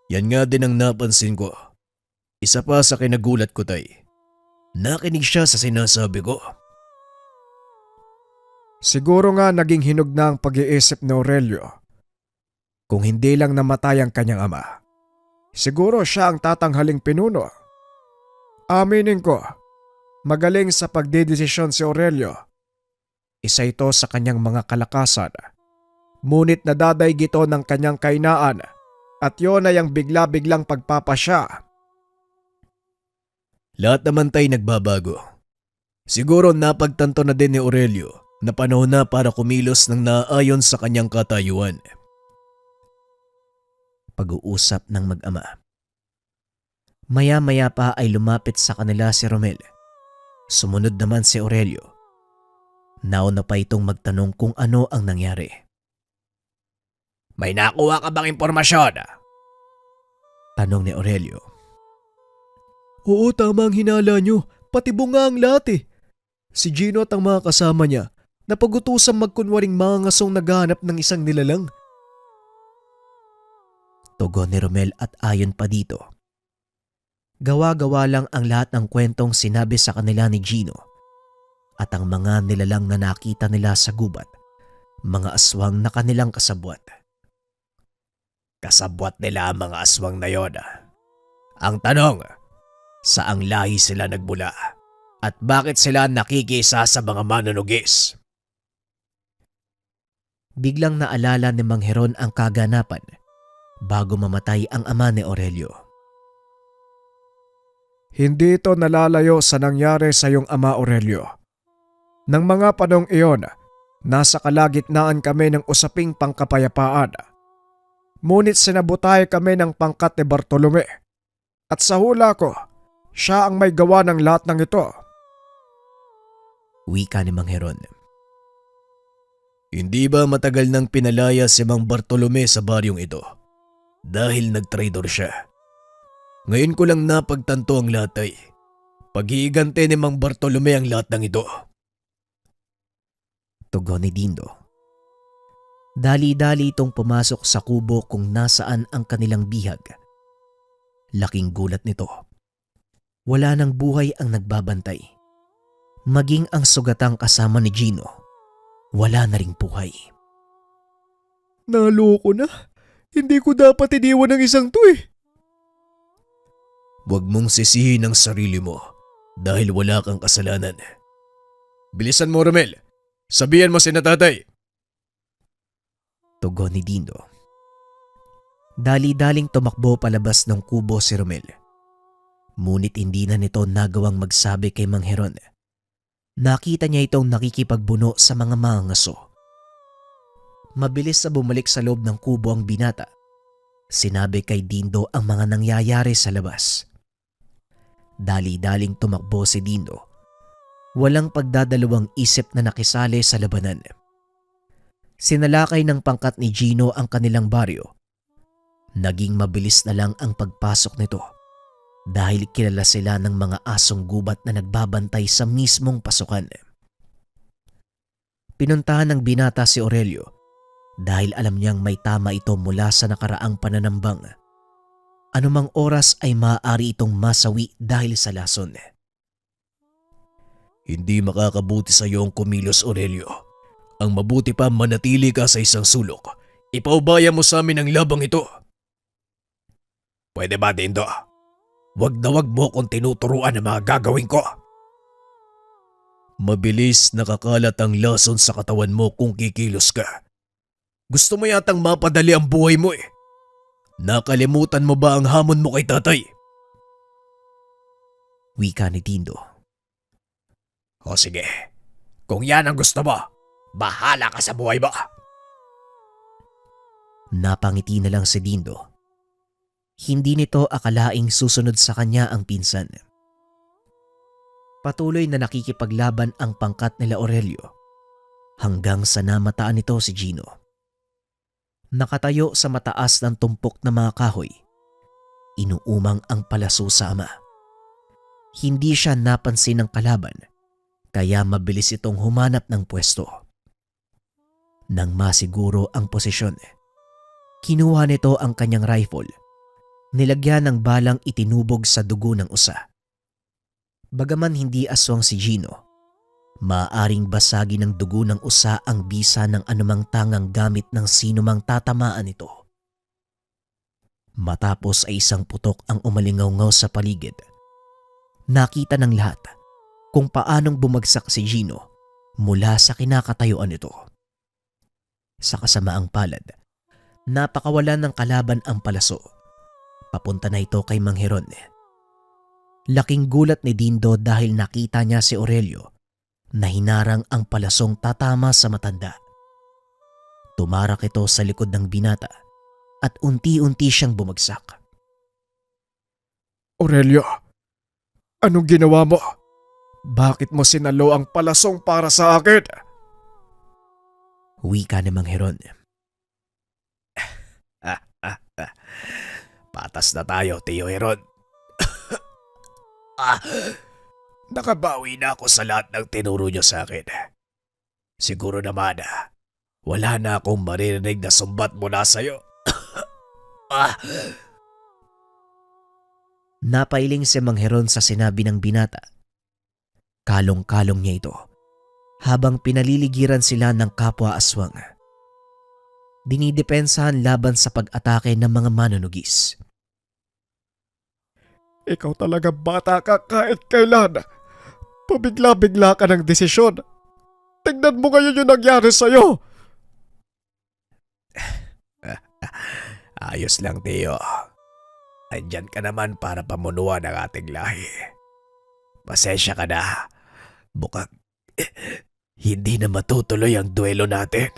Yan nga din ang napansin ko. Isa pa sa kinagulat ko, Tay. Nakinig siya sa sinasabi ko. Siguro nga naging hinog na ang pag-iisip ni Aurelio. Kung hindi lang namatay ang kanyang ama, siguro siya ang tatanghaling pinuno. Aminin ko, magaling sa pagdedesisyon si Aurelio. Isa ito sa kanyang mga kalakasan. Ngunit nadadaig ito ng kanyang kainaan at yon ay ang bigla-biglang pagpapasya. Lahat naman tayo nagbabago. Siguro napagtanto na din ni Aurelio na panahon na para kumilos ng naayon sa kanyang katayuan. Pag-uusap ng mag-ama. Maya-maya pa ay lumapit sa kanila si Romel. Sumunod naman si Aurelio. Nauna pa itong magtanong kung ano ang nangyari. May nakuha ka bang impormasyon? Tanong ni Aurelio. Oo, tama ang hinala nyo. Patibong nga ang lahat eh. Si Gino at ang mga kasama niya napagutusang magkunwaring mga ngasong naghahanap ng isang nilalang. Tugon ni Romel at ayon pa dito. Gawa-gawa lang ang lahat ng kwentong sinabi sa kanila ni Gino at ang mga nilalang na nakita nila sa gubat, mga aswang na kanilang kasabwat. Kasabwat nila ang mga aswang na yon. Ang tanong, saang lahi sila nagmula? At bakit sila nakikisa sa mga manunugis? Biglang naalala ni Mang Heron ang kaganapan bago mamatay ang ama ni Aurelio. Hindi ito nalalayo sa nangyari sa iyong ama Aurelio. Nang mga panong iyon, nasa kalagitnaan kami ng usaping pangkapayapaan. Ngunit sinabutay kami ng pangkat ni Bartolome. At sa hula ko, siya ang may gawa ng lahat ng ito. Wika ni Mang Heron. Hindi ba matagal nang pinalaya si Mang Bartolome sa baryong ito? Dahil nagtraidor siya. Ngayon ko lang napagtanto ang lahat ay pag-iigante ni Mang Bartolome ang lahat ng ito. Tugon ni Dindo. Dali-dali itong pumasok sa kubo kung nasaan ang kanilang bihag. Laking gulat nito. Wala nang buhay ang nagbabantay. Maging ang sugatang kasama ni Gino, wala na ring buhay. Naloko na. Hindi ko dapat iniwan ang isang to eh. Huwag mong sisihin ang sarili mo dahil wala kang kasalanan. Bilisan mo, Romel. Sabihan mo si tatay. Tugon ni Dindo. Dali-daling tumakbo palabas ng kubo si Romel. Ngunit hindi na nito nagawang magsabi kay Mang Heron. Nakita niya itong nakikipagbuno sa mga mangangaso. Mabilis na bumalik sa loob ng kubo ang binata. Sinabi kay Dindo ang mga nangyayari sa labas. Dali-daling tumakbo si Dindo. Walang pagdadalawang isip na nakisali sa labanan. Sinalakay ng pangkat ni Gino ang kanilang baryo. Naging mabilis na lang ang pagpasok nito dahil kilala sila ng mga asong gubat na nagbabantay sa mismong pasukan. Pinuntahan ng binata si Aurelio dahil alam niyang may tama ito mula sa nakaraang pananambang. Anumang oras ay maaari itong masawi dahil sa lason. Hindi makakabuti sa iyo ang kumilos, Aurelio. Ang mabuti pa manatili ka sa isang sulok. Ipaubaya mo sa amin ang labang ito. Pwede ba, Dindo? Wag na wag mo kung tinuturuan ang mga gagawin ko. Mabilis nakakalat ang lason sa katawan mo kung kikilos ka. Gusto mo yatang mapadali ang buhay mo eh. Nakalimutan mo ba ang hamon mo kay tatay? Wika ni Dindo. O sige, kung yan ang gusto mo, bahala ka sa buhay mo. Napangiti na lang si Dindo. Hindi nito akalaing susunod sa kanya ang pinsan. Patuloy na nakikipaglaban ang pangkat nila Aurelio hanggang sa namataan nito si Gino. Nakatayo sa mataas ng tumpok na mga kahoy. Inuumang ang palaso sa ama. Hindi siya napansin ng kalaban kaya mabilis itong humanap ng pwesto. Nang masiguro ang posisyon, kinuha nito ang kanyang rifle. Nilagyan ng balang itinubog sa dugo ng usa. Bagaman hindi aswang si Gino, maaaring basagi ng dugo ng usa ang bisa ng anumang tangang gamit ng sinumang tatamaan nito. Matapos ay isang putok ang umalingaw-ngaw sa paligid. Nakita ng lahat kung paanong bumagsak si Gino mula sa kinakatayuan nito. Sa kasamaang palad, napakawalan ng kalaban ang palaso. Papunta na ito kay Mang Heron. Laking gulat ni Dindo dahil nakita niya si Aurelio na hinarang ang palasong tatama sa matanda. Tumarak ito sa likod ng binata at unti-unti siyang bumagsak. Aurelio, anong ginawa mo? Bakit mo sinalo ang palasong para sa akin? Wika ni Mang Heron. Patas na tayo, Tio Heron. Nakabawi na ako sa lahat ng tinuro niyo sa akin. Siguro naman, wala na akong maririnig na sumbat mula sa'yo. Napailing si Mang Heron sa sinabi ng binata. Kalong-kalong niya ito habang pinaliligiran sila ng kapwa aswang. Dinidepensahan laban sa pag-atake ng mga manunugis. Ikaw talaga bata ka kahit kailan. Pabigla-bigla ka ng desisyon. Tignan mo ngayon yung nangyari sa'yo. Ayos lang, Teo. Andyan ka naman para pamunuan ang ating lahi. Pasensya ka na. Mukhang hindi na matutuloy ang duelo natin.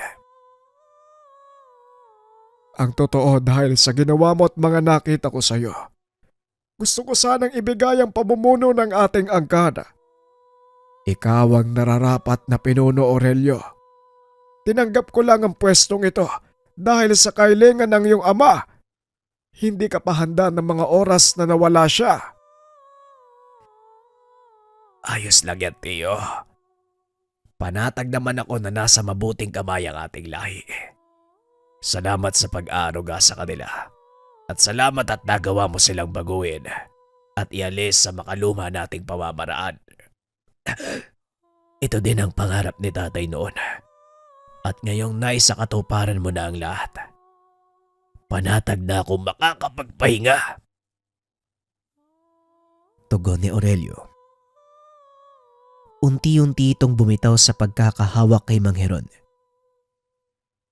Ang totoo dahil sa ginawa mo at mga nakita ko sa'yo. Gusto ko sanang ibigay ang pamumuno ng ating angkan. Ikaw ang nararapat na pinuno, Aurelio. Tinanggap ko lang ang pwestong ito dahil sa kailangan ng iyong ama. Hindi ka pa handa ng mga oras na nawala siya. Ayos lang yan, Teo. Panatag naman ako na nasa mabuting kamay ang ating lahi. Salamat sa pag-aaruga sa kanila. At salamat at nagawa mo silang baguhin at ialis sa makaluma nating pamamaraan. Ito din ang pangarap ni tatay noon. At ngayong naisakatuparan mo na ang lahat. Panatag na akong makakapagpahinga. Tugon ni Aurelio. Unti-unti itong bumitaw sa pagkakahawak kay Mang Heron.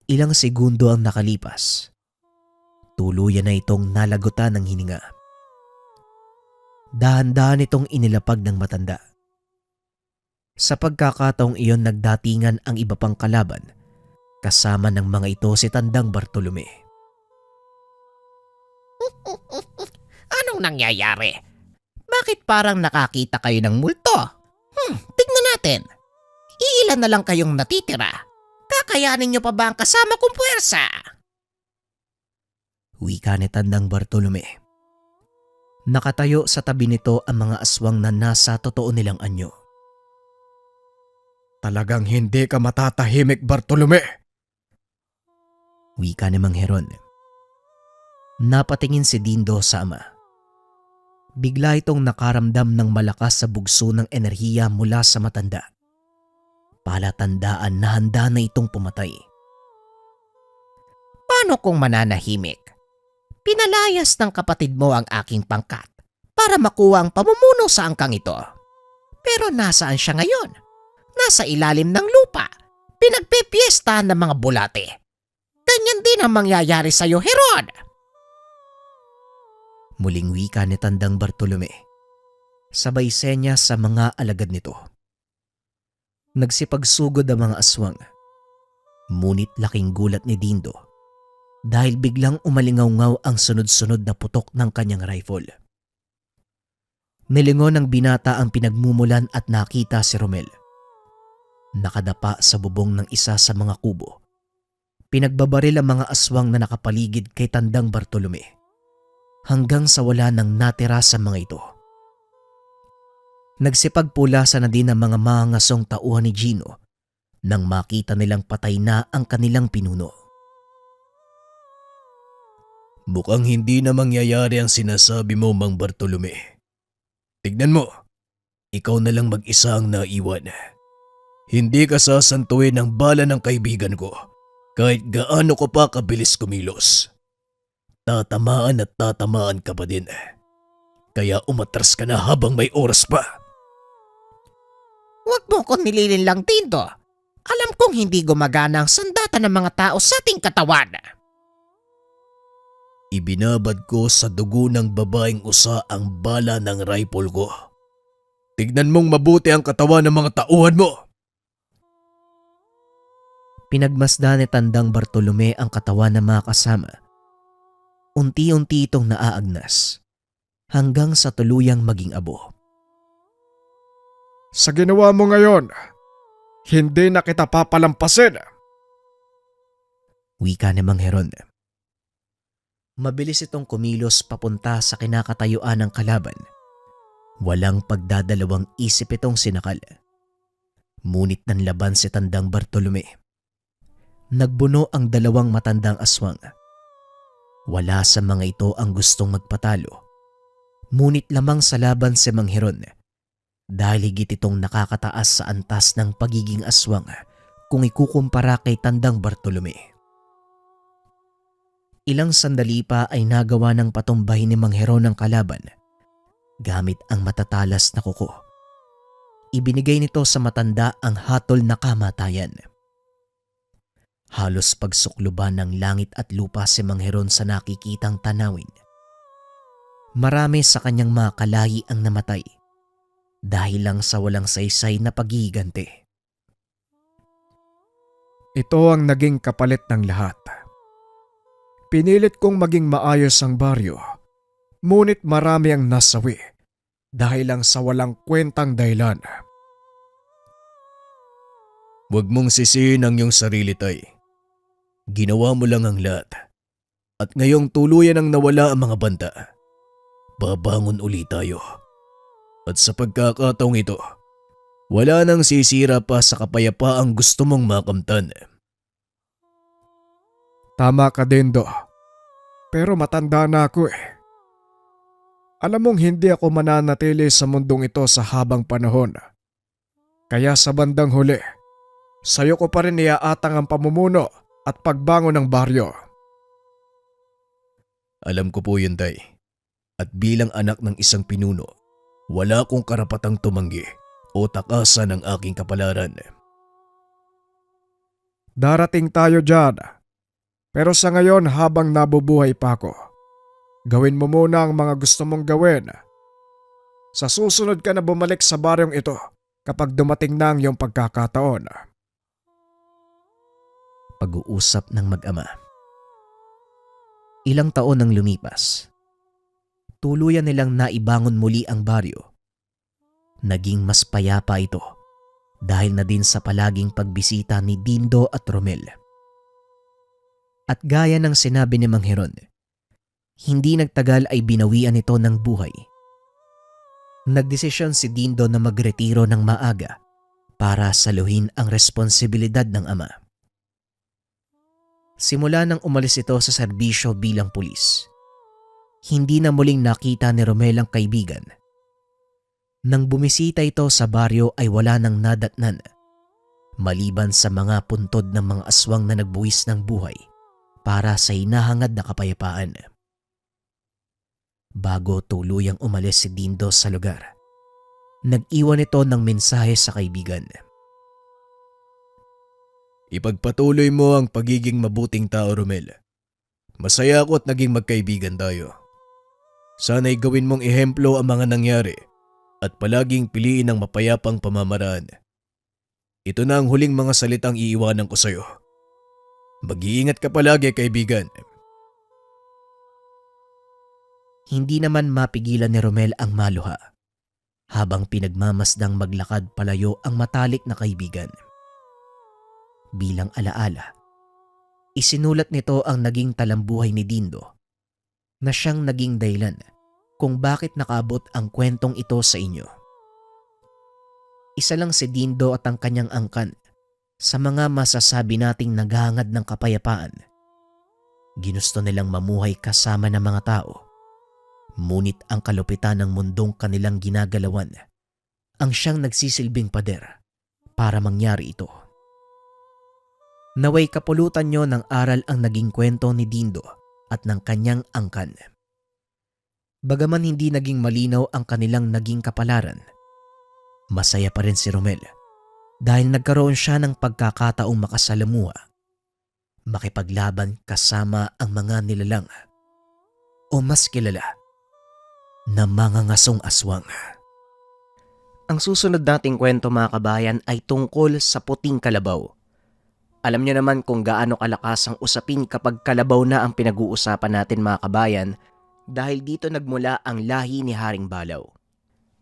Ilang segundo ang nakalipas. Tuluyan na itong nalagutan ng hininga. Dahan-dahan itong inilapag ng matanda. Sa pagkakataong iyon nagdatingan ang iba pang kalaban. Kasama ng mga ito si Tandang Bartolome. Anong nangyayari? Bakit parang nakakita kayo ng multo? Tignan natin. Iilan na lang kayong natitira. Kakayanin niyo pa ba ang kasama kong puwersa? Wika ni Tandang Bartolome. Nakatayo sa tabi nito ang mga aswang na nasa totoo nilang anyo. Talagang hindi ka matatahimik, Bartolome. Wika ni Mang Heron. Napatingin si Dindo sa ama. Bigla itong nakaramdam ng malakas sa bugso ng enerhiya mula sa matanda. Palatandaan na handa na itong pumatay. Paano kung mananahimik? Pinalayas ng kapatid mo ang aking pangkat para makuha ang pamumuno sa angkang ito. Pero nasaan siya ngayon? Nasa ilalim ng lupa. Pinagpipiestahan ng mga bulate. Ganyan din ang mangyayari sa'yo, Heron. Muling wika ni Tandang Bartolome. Sabay senya sa mga alagad nito. Nagsipagsugod ang mga aswang. Ngunit laking gulat ni Dindo dahil biglang umalingaw-ngaw ang sunod-sunod na putok ng kanyang rifle. Nilingon ng binata ang pinagmumulan at nakita si Romel. Nakadapa sa bubong ng isa sa mga kubo. Pinagbabaril ang mga aswang na nakapaligid kay Tandang Bartolome hanggang sa wala nang natira sa mga ito. Nagsipagpulasan na din ang mga mangasong tauhan ni Gino nang makita nilang patay na ang kanilang pinuno. Mukhang hindi na mangyayari ang sinasabi mo, Mang Bartolome. Tignan mo, ikaw na lang mag-isa ang naiwan. Hindi ka sasantuin ng bala ng kaibigan ko kahit gaano ko pa kabilis kumilos. Tatamaan at tatamaan ka pa din. Kaya umatras ka na habang may oras pa. Huwag mo ko nililinlang, Dindo. Alam kong hindi gumagana ang sandata ng mga tao sa ating katawan. Ibinabad ko sa dugo ng babaeng usa ang bala ng rifle ko. Tignan mong mabuti ang katawan ng mga tauhan mo. Pinagmasdan ni Tandang Bartolome ang katawan ng mga kasama. Unti-unti itong naaagnas hanggang sa tuluyang maging abo. Sa ginawa mo ngayon, hindi na kita papalampasin. Wika ni Mang Heron. Mabilis itong kumilos papunta sa kinakatayuan ng kalaban. Walang pagdadalawang isip itong sinakal. Ngunit nanlaban si Tandang Bartolome. Nagbuno ang dalawang matandang aswang. Wala sa mga ito ang gustong magpatalo. Ngunit lamang sa laban si Mang Heron dahil higit itong nakakataas sa antas ng pagiging aswang kung ikukumpara kay Tandang Bartolome. Ilang sandali pa ay nagawa ng patumbahin ni Mang Heron ang kalaban gamit ang matatalas na kuko. ibinigay nito sa matanda ang hatol na kamatayan. Halos pagsukluban ng langit at lupa si Mang Heron sa nakikitang tanawin. Marami sa kanyang mga kalahi ang namatay dahil lang sa walang saysay na paghihiganti. Ito ang naging kapalit ng lahat. Pinilit kong maging maayos ang baryo, ngunit marami ang nasawi dahil lang sa walang kwentang dahilan. Huwag mong sisihin ang iyong sarili, Tay. Ginawa mo lang ang lahat. At ngayong tuluyan ang nawala ang mga banta. Babangon ulit tayo. At sa pagkakataong ito, wala nang sisira pa sa kapayapaang gusto mong makamtan. Tama ka, Dindo. Pero matanda na ako eh. Alam mong hindi ako mananatili sa mundong ito sa habang panahon. Kaya sa bandang huli, sayo ko pa rin iaatang ang pamumuno at pagbangon ng baryo. Alam ko po yun, Tay. At bilang anak ng isang pinuno, wala akong karapatang tumanggi o takasan ang aking kapalaran. Darating tayo dyan. Pero sa ngayon habang nabubuhay pa ako, gawin mo muna ang mga gusto mong gawin. Sa susunod ka na bumalik sa baryong ito kapag dumating na ang iyong pagkakataon. Pag-uusap ng mag-ama. Ilang taon ang lumipas. Tuluyan nilang naibangon muli ang baryo. Naging mas payapa ito dahil na din sa palaging pagbisita ni Dindo at Romel. At gaya ng sinabi ni Mang Heron, hindi nagtagal ay binawian ito ng buhay. Nagdesisyon si Dindo na magretiro ng maaga para saluhin ang responsibilidad ng ama. Simula nang umalis ito sa serbisyo bilang pulis, hindi na muling nakita ni Romel ang kaibigan. Nang bumisita ito sa baryo ay wala nang nadatnan, maliban sa mga puntod ng mga aswang na nagbuwis ng buhay para sa hinahangad na kapayapaan. Bago tuluyang umalis si Dindo sa lugar, nag-iwan ito ng mensahe sa kaibigan. Ipagpatuloy mo ang pagiging mabuting tao, Romel. Masaya ako at naging magkaibigan tayo. Sana'y gawin mong ehemplo ang mga nangyari at palaging piliin ang mapayapang pamamaraan. Ito na ang huling mga salitang iiwanan ko sa'yo. Mag-iingat ka palagi, kaibigan. Hindi naman mapigilan ni Romel ang maluha habang pinagmamasdang maglakad palayo ang matalik na kaibigan. Bilang alaala, isinulat nito ang naging talambuhay ni Dindo na siyang naging dahilan kung bakit nakaabot ang kwentong ito sa inyo. Isa lang si Dindo at ang kanyang angkan sa mga masasabi nating naghahangad ng kapayapaan. Ginusto nilang mamuhay kasama ng mga tao, ngunit ang kalupitan ng mundong kanilang ginagalawan ang siyang nagsisilbing pader para mangyari ito. Naway kapulutan nyo ng aral ang naging kwento ni Dindo at ng kanyang angkan. Bagaman hindi naging malinaw ang kanilang naging kapalaran, masaya pa rin si Romel dahil nagkaroon siya ng pagkakataong makasalamuha, makipaglaban kasama ang mga nilalang o mas kilala na mga ngasong aswang. Ang susunod nating kwento mga kabayan ay tungkol sa puting kalabaw. Alam niyo naman kung gaano kalakas ang usapin kapag kalabaw na ang pinag-uusapan natin mga kabayan dahil dito nagmula ang lahi ni Haring Balaw.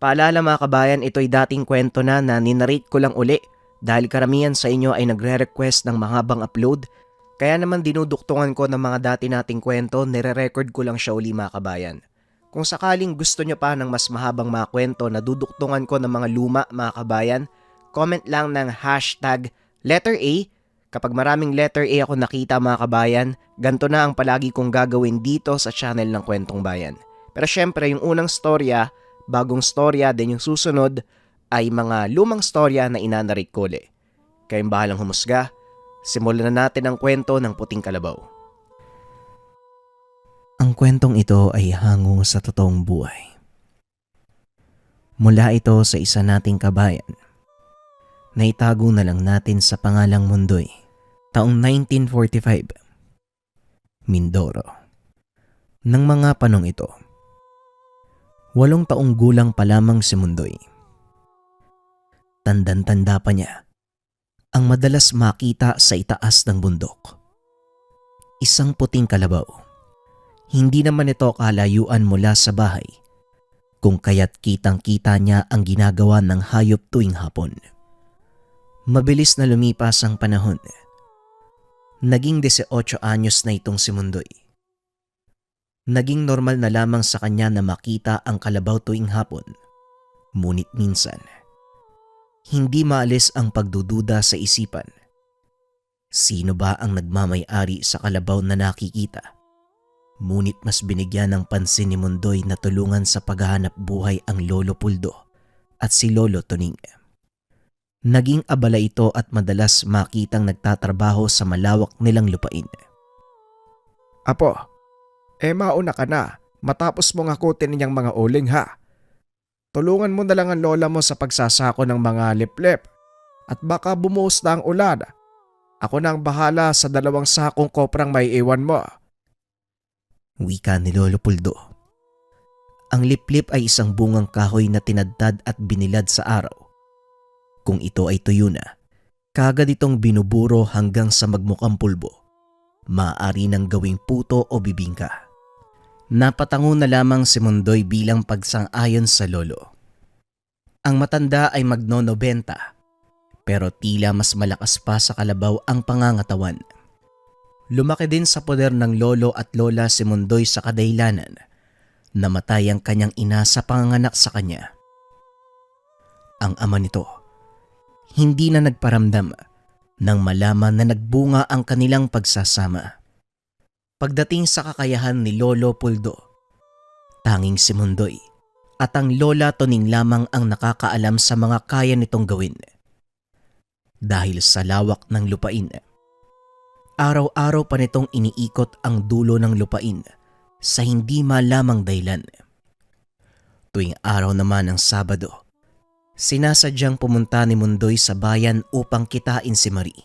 Paalala mga kabayan, ito'y dating kwento na ninarrate ko lang uli dahil karamihan sa inyo ay nagre-request ng mahabang upload. Kaya naman dinuduktungan ko ng mga dati nating kwento, nire-record ko lang siya uli mga kabayan. Kung sakaling gusto nyo pa ng mas mahabang mga kwento na duduktungan ko ng mga luma mga kabayan, comment lang ng hashtag letter A. Kapag maraming letter A ako nakita mga kabayan, ganito na ang palagi kong gagawin dito sa channel ng Kwentong Bayan. Pero syempre yung unang storya, bagong storya, din yung susunod ay mga lumang storya na inanarate ko uli. Kayong bahalang humusga, simulan na natin ang kwento ng Puting Kalabaw. Ang kwentong ito ay hango sa totoong buhay. Mula ito sa isa nating kabayan na itago na lang natin sa pangalang Mundoy. Taong 1945, Mindoro. Nang mga panong ito, 8 taong gulang pa lamang si Mundoy. Tandang-tanda pa niya ang madalas makita sa itaas ng bundok. Isang puting kalabaw. Hindi naman ito kalayuan mula sa bahay, kung kaya't kitang-kita niya ang ginagawa ng hayop tuwing hapon. Mabilis na lumipas ang panahon. Naging 18 anyos na itong si Mundoy. Naging normal na lamang sa kanya na makita ang kalabaw tuwing hapon. Ngunit minsan, hindi maalis ang pagdududa sa isipan. Sino ba ang nagmamay-ari sa kalabaw na nakikita? Ngunit mas binigyan ng pansin ni Mundoy na tulungan sa paghahanap buhay ang Lolo Puldo at si Lolo Toning. Naging abala ito at madalas makitang nagtatrabaho sa malawak nilang lupain. Apo, mauna ka na matapos mong akutin niyang mga uling ha. Tulungan mo na lang ang lola mo sa pagsasako ng mga liplip at baka bumuhos na ang ulan. Ako na ang bahala sa 2 sakong koprang may iwan mo. Wika ni Lolo Puldo. Ang liplip ay isang bungang kahoy na tinadtad at binilad sa araw. Kung ito ay tuyo na, kagad itong binuburo hanggang sa magmukhang pulbo. Maaari nang gawing puto o bibingka. Napatango na lamang si Mundoy bilang pagsang-ayon sa lolo. Ang matanda ay magno-90, pero tila mas malakas pa sa kalabaw ang pangangatawan. Lumaki din sa poder ng lolo at lola si Mundoy sa kadahilanan. Namatay ang kanyang ina sa panganganak sa kanya. Ang ama nito, hindi na nagparamdam nang malaman na nagbunga ang kanilang pagsasama. Pagdating sa kakayahan ni Lolo Puldo, tanging si Mundoy at ang Lola Toning lamang ang nakakaalam sa mga kaya nitong gawin. Dahil sa lawak ng lupain, araw-araw pa nitong iniikot ang dulo ng lupain sa hindi malamang dahilan. Tuwing araw naman ng Sabado, sinasadyang pumunta ni Mundoy sa bayan upang kitain si Marie.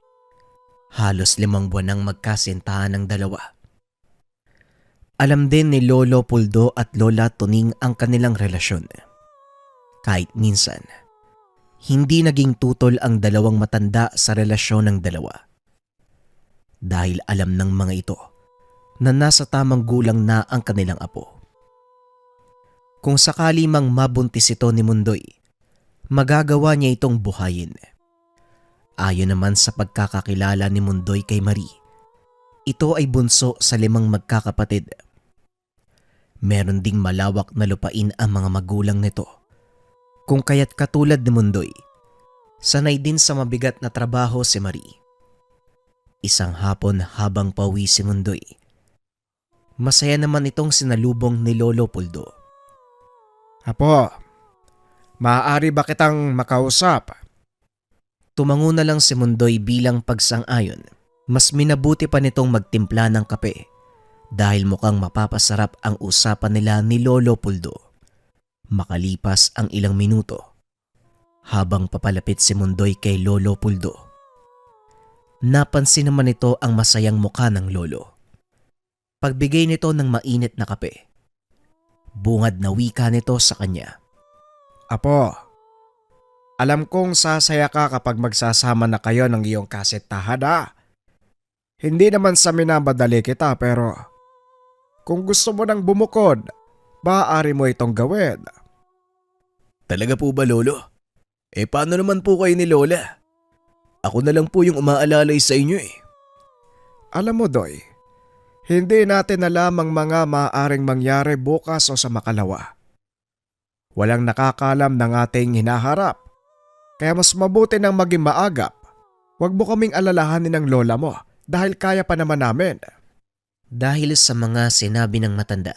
Halos 5 buwan nang magkasintahan ng dalawa. Alam din ni Lolo Puldo at Lola Toning ang kanilang relasyon. Kahit minsan, hindi naging tutol ang dalawang matanda sa relasyon ng dalawa. Dahil alam ng mga ito na nasa tamang gulang na ang kanilang apo. Kung sakali mang mabuntis ito ni Mundoy, magagawa niya itong buhayin. Ayon naman sa pagkakakilala ni Mundoy kay Marie, ito ay bunso sa 5 magkakapatid. Meron ding malawak na lupain ang mga magulang nito. Kung kaya't katulad ni Mundoy, sanay din sa mabigat na trabaho si Marie. Isang hapon habang pauwi si Mundoy, masaya naman itong sinalubong ni Lolo Puldo. Apo, maaari ba kitang makausap? Tumango na lang si Mundoy bilang pagsang-ayon. Mas minabuti pa nitong magtimpla ng kape dahil mukhang mapapasarap ang usapan nila ni Lolo Puldo. Makalipas ang ilang minuto, habang papalapit si Mundoy kay Lolo Puldo, napansin naman nito ang masayang mukha ng lolo. Pagbigay nito ng mainit na kape, bungad na wika nito sa kanya. Apo, alam kong sasaya ka kapag magsasama na kayo ng iyong kasetahan ha. Hindi naman sa minabadali kita pero kung gusto mo nang bumukod, maaari mo itong gawin. Talaga po ba, Lolo? Paano naman po kayo ni Lola? Ako na lang po yung umaalalay sa inyo eh. Alam mo, Doy, hindi natin alam ang mga maaaring mangyari bukas o sa makalawa. Walang nakakalam ng ating hinaharap. Kaya mas mabuti nang maging maagap. Huwag mo kaming alalahanin ng lola mo dahil kaya pa naman namin. Dahil sa mga sinabi ng matanda,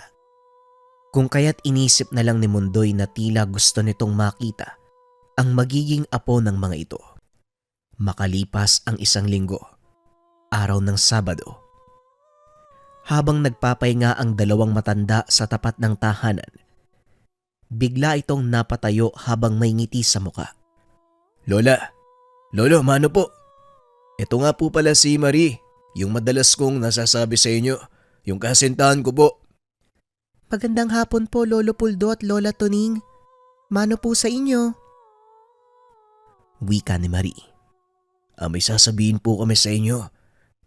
kung kaya't inisip na lang ni Mundoy na tila gusto nitong makita ang magiging apo ng mga ito. Makalipas ang 1 linggo, araw ng Sabado. Habang nagpapahinga ang 2 matanda sa tapat ng tahanan, Bigla itong napatayo habang may ngiti sa muka. Lola, Lolo, mano po? Ito nga po pala si Marie, yung madalas kong nasasabi sa inyo, yung kasintahan ko po. Magandang hapon po, Lolo Puldo at Lola Tuning. Mano po sa inyo? Wika ni Marie. May sasabihin po kami sa inyo.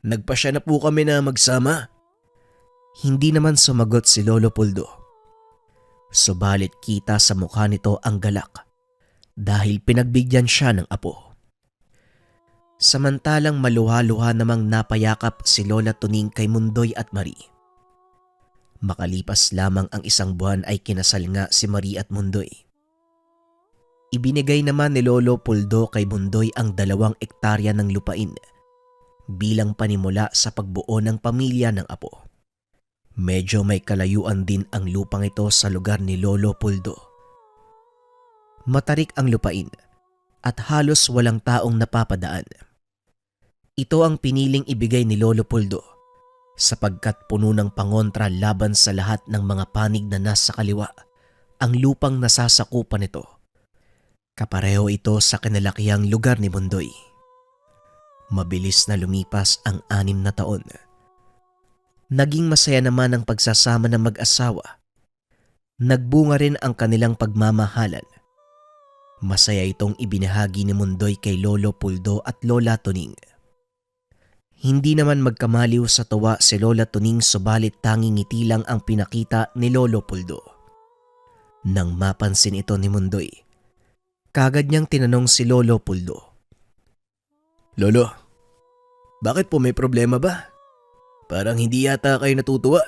Nagpasya na po kami na magsama. Hindi naman sumagot si Lolo Puldo. Subalit kita sa mukha nito ang galak dahil pinagbigyan siya ng apo. Samantalang maluha-luha namang napayakap si Lola Tuning kay Mundoy at Marie. Makalipas lamang ang isang buwan ay kinasal nga si Marie at Mundoy. Ibinigay naman ni Lolo Puldo kay Mundoy ang 2 ektarya ng lupain bilang panimula sa pagbuo ng pamilya ng apo. Medyo may kalayuan din ang lupang ito sa lugar ni Lolo Puldo. Matarik ang lupain at halos walang taong napapadaan. Ito ang piniling ibigay ni Lolo Puldo sapagkat puno ng pangontra laban sa lahat ng mga panig na nasa kaliwa ang lupang nasasakupan nito. Kapareho ito sa kinalakihang lugar ni Mundoy. Mabilis na lumipas ang 6 na taon. Naging masaya naman ang pagsasama ng mag-asawa. Nagbunga rin ang kanilang pagmamahalan. Masaya itong ibinahagi ni Mundoy kay Lolo Puldo at Lola Tuning. Hindi naman magkamaliw sa tuwa si Lola Tuning subalit tanging ngiti lang ang pinakita ni Lolo Puldo. Nang mapansin ito ni Mundoy, kagad niyang tinanong si Lolo Puldo. Lolo, bakit po, may problema ba? Parang hindi yata kayo natutuwa.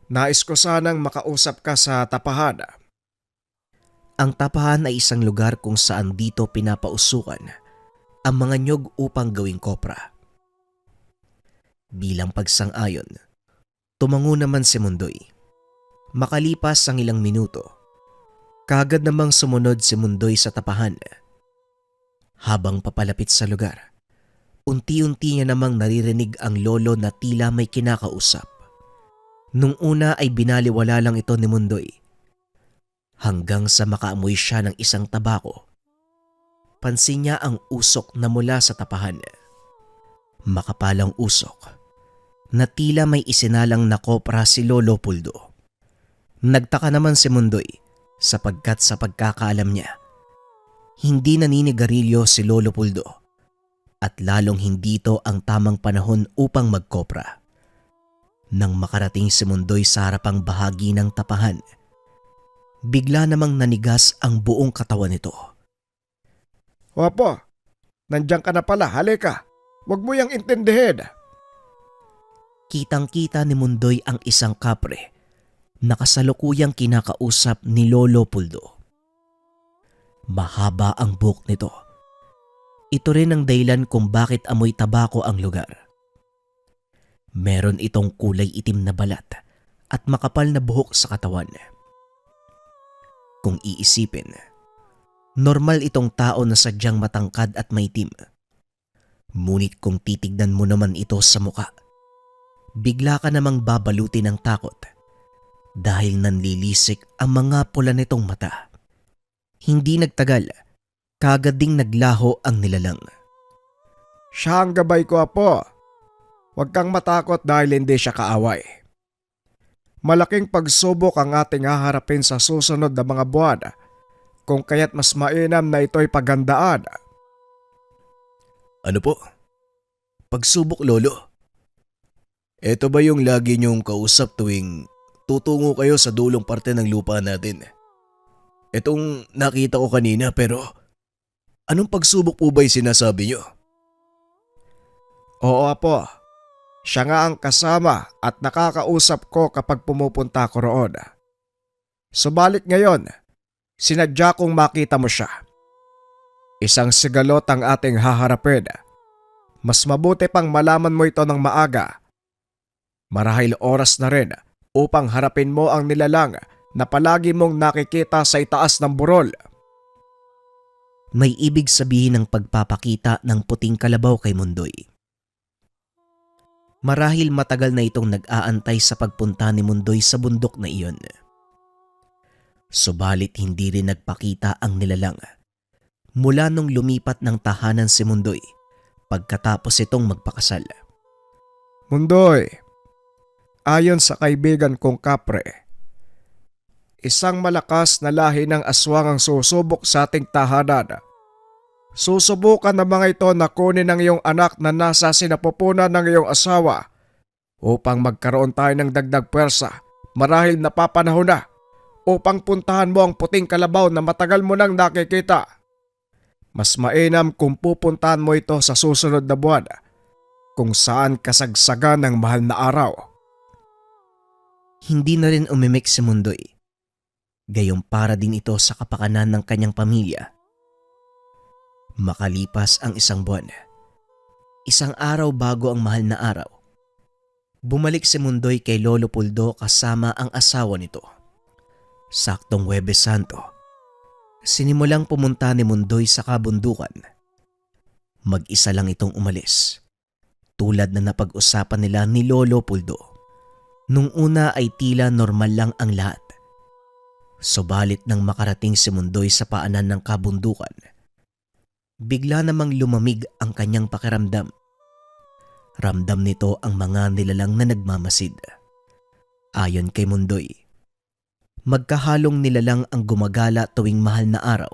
Nais ko sanang makausap ka sa tapahan. Ang tapahan ay isang lugar kung saan dito pinapausukan ang mga nyog upang gawing kopra. Bilang pagsang-ayon, tumango naman si Mundoy. Makalipas ang ilang minuto, kagad namang sumunod si Mundoy sa tapahan. Habang papalapit sa lugar, unti-unti niya namang naririnig ang lolo na tila may kinakausap. Nung una ay binaliwala lang ito ni Mundoy. Hanggang sa makaamoy siya ng isang tabako. Pansin niya ang usok na mula sa tapahan. Makapalang usok na tila may isinalang na kopra si Lolo Puldo. Nagtaka naman si Mundoy sapagkat sa pagkakaalam niya, hindi naninigarilyo si Lolo Puldo at lalong hindi ito ang tamang panahon upang magkopra. Nang makarating si Mundoy sa harapang bahagi ng tapahan, bigla namang nanigas ang buong katawan nito. Opo, nandiyan ka na pala, halika. Huwag mo yang intindihin. Kitang-kita ni Mundoy ang isang kapre na kasalukuyang kinakausap ni Lolo Puldo. Mahaba ang buhok nito. Ito rin ang dahilan kung bakit amoy tabako ang lugar. Meron itong kulay itim na balat at makapal na buhok sa katawan. Kung iisipin, normal itong tao na sadyang matangkad at maitim. Ngunit kung titignan mo naman ito sa muka, bigla ka namang babaluti ng takot dahil nanlilisik ang mga pula nitong mata. Hindi nagtagal, kagad ding naglaho ang nilalang. Siya ang gabay ko, apo. Huwag kang matakot dahil hindi siya kaaway. Malaking pagsubok ang ating haharapin sa susunod na mga buwan, kung kaya't mas mainam na ito'y paghandaan. Ano po? Pagsubok, Lolo? Ito ba yung lagi niyong kausap tuwing tutungo kayo sa dulong parte ng lupa natin? Itong nakita ko kanina, pero anong pagsubok po ba'y sinasabi niyo? Oo, apo. Siya nga ang kasama at nakakausap ko kapag pumupunta ko roon. Subalit ngayon, sinadya kong makita mo siya. Isang sigalot ang ating haharapin. Mas mabuti pang malaman mo ito ng maaga. Marahil oras na rin upang harapin mo ang nilalang na palagi mong nakikita sa itaas ng burol. May ibig sabihin ng pagpapakita ng puting kalabaw kay Mundoy. Marahil matagal na itong nag-aantay sa pagpunta ni Mundoy sa bundok na iyon. Subalit hindi rin nagpakita ang nilalang mula nung lumipat ng tahanan si Mundoy pagkatapos itong magpakasal. Mundoy, ayon sa kaibigan kong kapre, isang malakas na lahi ng aswang ang susubok sa ating tahanan. Susubukan ng mga ito na kunin ang iyong anak na nasa sinapupunan ng iyong asawa upang magkaroon tayo ng dagdag pwersa marahil napapanahon na upang puntahan mo ang puting kalabaw na matagal mo nang nakikita. Mas mainam kung pupuntahan mo ito sa susunod na buwan kung saan kasagsagan ng mahal na araw. Hindi na rin umimik si Mundoy. Gayong para din ito sa kapakanan ng kanyang pamilya. Makalipas ang isang buwan, isang araw bago ang mahal na araw, bumalik si Mundoy kay Lolo Puldo kasama ang asawa nito. Saktong Huwebes Santo, sinimulang pumunta ni Mundoy sa kabundukan. Mag-isa lang itong umalis, tulad na napag-usapan nila ni Lolo Puldo. Nung una ay tila normal lang ang lahat. Subalit nang makarating si Mundoy sa paanan ng kabundukan, bigla namang lumamig ang kanyang pakiramdam. Ramdam nito ang mga nilalang na nagmamasid. Ayon kay Mundoy, magkahalong nilalang ang gumagala tuwing mahal na araw.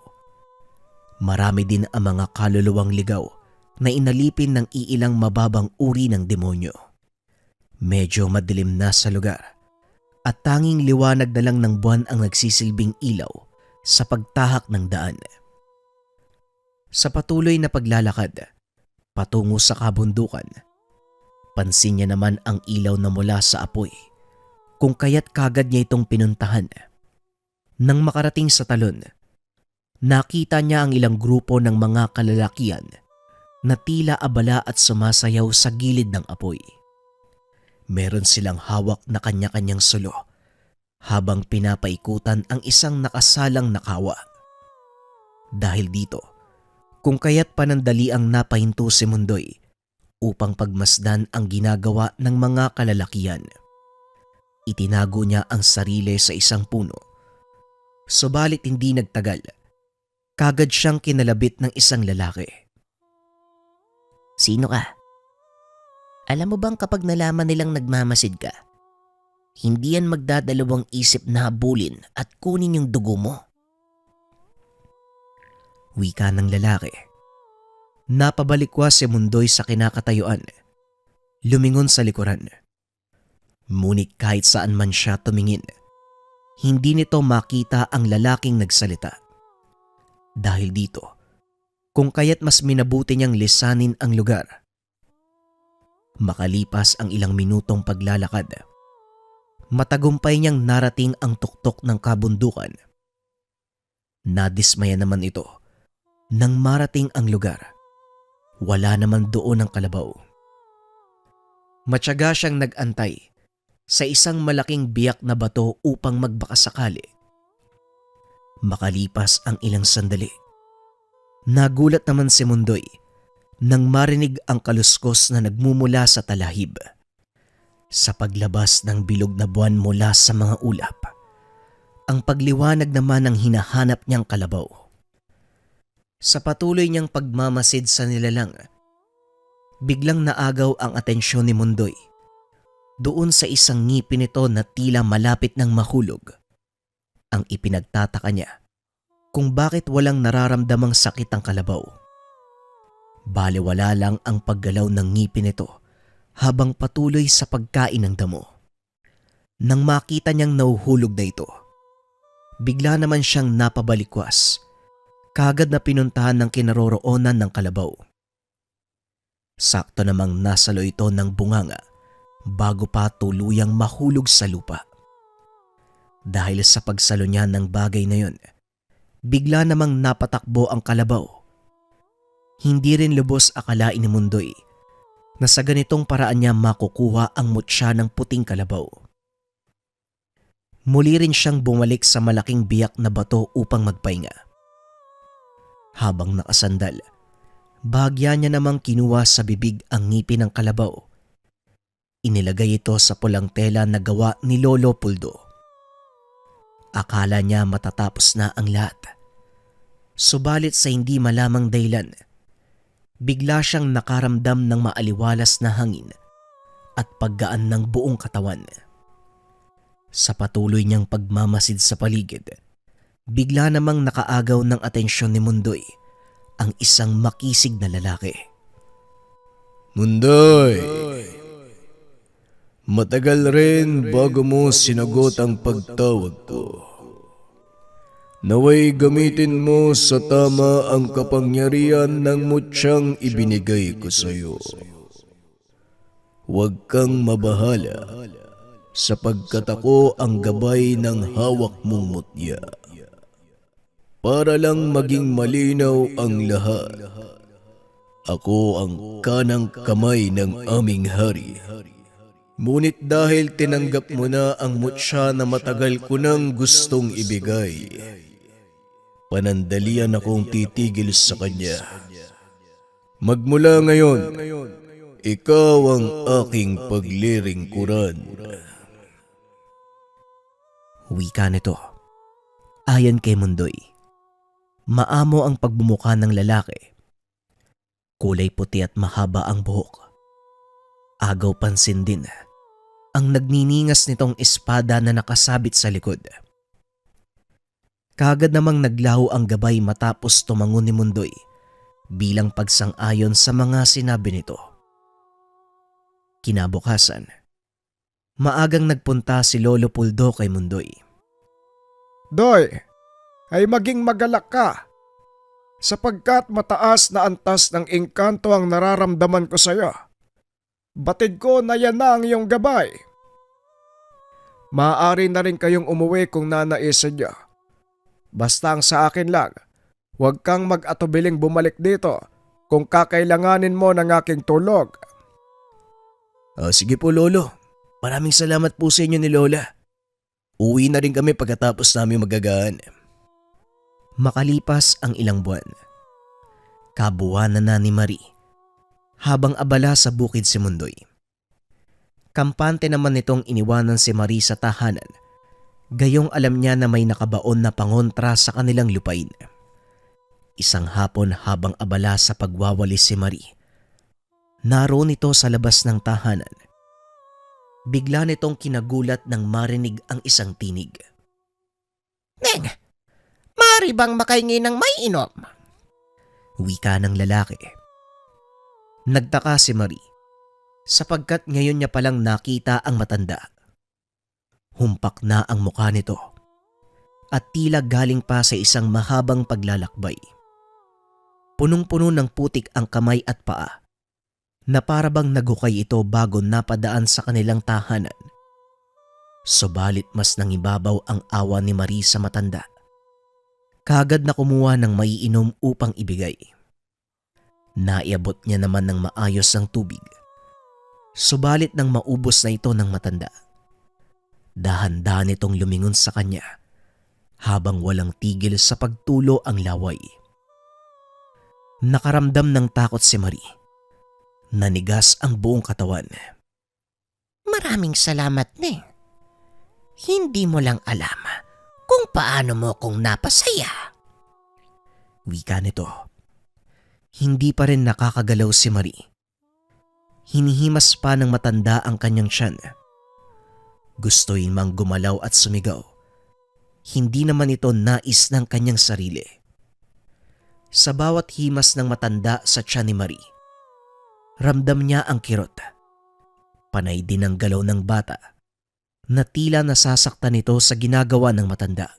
Marami din ang mga kaluluwang ligaw na inalipin ng iilang mababang uri ng demonyo. Medyo madilim na sa lugar at tanging liwanag na lang ng buwan ang nagsisilbing ilaw sa pagtahak ng daan. Sa patuloy na paglalakad patungo sa kabundukan, pansin niya naman ang ilaw na mula sa apoy, kung kaya't kagad niya itong pinuntahan. Nang makarating sa talon, nakita niya ang ilang grupo ng mga kalalakian na tila abala at sumasayaw sa gilid ng apoy. Meron silang hawak na kanya-kanyang sulo habang pinapaikutan ang isang nakasalang nakawa. Dahil dito, kung kaya't panandali ang napahinto si Mundoy upang pagmasdan ang ginagawa ng mga kalalakian. Itinago niya ang sarili sa isang puno. Subalit hindi nagtagal, kagad siyang kinalabit ng isang lalaki. Sino ka? Alam mo bang kapag nalaman nilang nagmamasid ka, hindi yan magdadalawang isip na habulin at kunin yung dugo mo? Wika ng lalaki. Napabalikwas si Mundoy sa kinakatayuan. Lumingon sa likuran. Ngunit kahit saan man siya tumingin, hindi nito makita ang lalaking nagsalita. Dahil dito, kung kaya't mas minabuti niyang lisanin ang lugar. Makalipas ang ilang minutong paglalakad, matagumpay niyang narating ang tuktok ng kabundukan. Nadismaya naman ito nang marating ang lugar. Wala naman doon ang kalabaw. Matyaga siyang nag-antay sa isang malaking biyak na bato upang magbakasakali. Makalipas ang ilang sandali, nagulat naman si Mundoy nang marinig ang kaluskos na nagmumula sa talahib. Sa paglabas ng bilog na buwan mula sa mga ulap, ang pagliwanag naman ang hinahanap niyang kalabaw. Sa patuloy niyang pagmamasid sa nilalang, biglang naagaw ang atensyon ni Mundoy doon sa isang ngipin nito na tila malapit ng mahulog. Ang ipinagtataka niya kung bakit walang nararamdamang sakit ang kalabaw. Balewala lang ang paggalaw ng ngipin nito habang patuloy sa pagkain ng damo. Nang makita niyang nahuhulog na ito, bigla naman siyang napabalikwas, kagad na pinuntahan ng kinaroroonan ng kalabaw. Sakto namang nasalo ito ng bunganga bago pa tuluyang mahulog sa lupa. Dahil sa pagsalo niya ng bagay na yon, bigla namang napatakbo ang kalabaw. Hindi rin lubos akalain ni Mundoy na sa ganitong paraan niya makukuha ang mutya ng puting kalabaw. Muli rin siyang bumalik sa malaking biyak na bato upang magpahinga. Habang nakasandal, bahagya niya namang kinuha sa bibig ang ngipin ng kalabaw. Inilagay ito sa pulang tela na gawa ni Lolo Puldo. Akala niya matatapos na ang lahat. Subalit sa hindi malamang dahilan, bigla siyang nakaramdam ng maaliwalas na hangin at paggaan ng buong katawan. Sa patuloy niyang pagmamasid sa paligid, bigla namang nakaagaw ng atensyon ni Mundoy ang isang makisig na lalaki. Mundoy! Matagal rin bago mo sinagot ang pagtawag ko. Naway gamitin mo sa tama ang kapangyarihan ng mutsyang ibinigay ko sa iyo. Huwag kang mabahala sapagkat ako ang gabay ng hawak mong mutya. Para lang maging malinaw ang lahat, ako ang kanang kamay ng aming hari. Ngunit dahil tinanggap mo na ang mutya na matagal ko nang gustong ibigay, panandalian akong titigil sa kanya. Magmula ngayon, ikaw ang aking paglilingkuran. Wika nito. Ayon kay Mundoy, maamo ang pagbumuka ng lalaki. Kulay puti at mahaba ang buhok. Agaw pansin din ang nagniningas nitong espada na nakasabit sa likod. Kagad namang naglaho ang gabay matapos tumango ni Mundoy bilang pagsang-ayon sa mga sinabi nito. Kinabukasan, maagang nagpunta si Lolo Puldo kay Mundoy. Doy, ay maging magalak ka sapagkat mataas na antas ng engkanto ang nararamdaman ko sa iyo. Batid ko na yan na ang iyong gabay. Maaari na rin kayong umuwi kung nanaisin niyo. Basta ang sa akin lang, huwag kang mag-atubiling bumalik dito kung kakailanganin mo ng aking tulog. Sige po Lolo, maraming salamat po sa inyo ni Lola. Uwi na rin kami pagkatapos namin magagaan. Makalipas ang ilang buwan, kabuwanan na ni Marie habang abala sa bukid si Mundoy. Kampante naman nitong iniwanan si Marie sa tahanan, gayong alam niya na may nakabaon na pangontra sa kanilang lupain. Isang hapon habang abala sa pagwawalis si Marie, naroon ito sa labas ng tahanan. Bigla nitong kinagulat nang marinig ang isang tinig. Neng, maaari bang makahingi ng may inom? Wika ng lalaki. Nagtaka si Marie sapagkat ngayon niya palang nakita ang matanda. Humpak na ang mukha nito at tila galing pa sa isang mahabang paglalakbay. Punong-puno ng putik ang kamay at paa na parabang nagukay ito bago napadaan sa kanilang tahanan. Subalit mas nangibabaw ang awa ni Marie sa matanda. Kagad na kumuha ng maiinom upang ibigay. Naiabot niya naman ng maayos ang tubig. Subalit nang maubos na ito ng matanda, dahan-dahan itong lumingon sa kanya habang walang tigil sa pagtulo ang laway. Nakaramdam ng takot si Marie. Nanigas ang buong katawan. Maraming salamat, Neng. Hindi mo lang alam kung paano mo kong napasaya. Wika nito. Hindi pa rin nakakagalaw si Marie. Hinihimas pa ng matanda ang kanyang tiyan. Gusto'y mang gumalaw at sumigaw. Hindi naman ito nais ng kanyang sarili. Sa bawat himas ng matanda sa tiyan ni Marie, ramdam niya ang kirot. Panay din ang galaw ng bata na tila nasasaktan ito sa ginagawa ng matanda.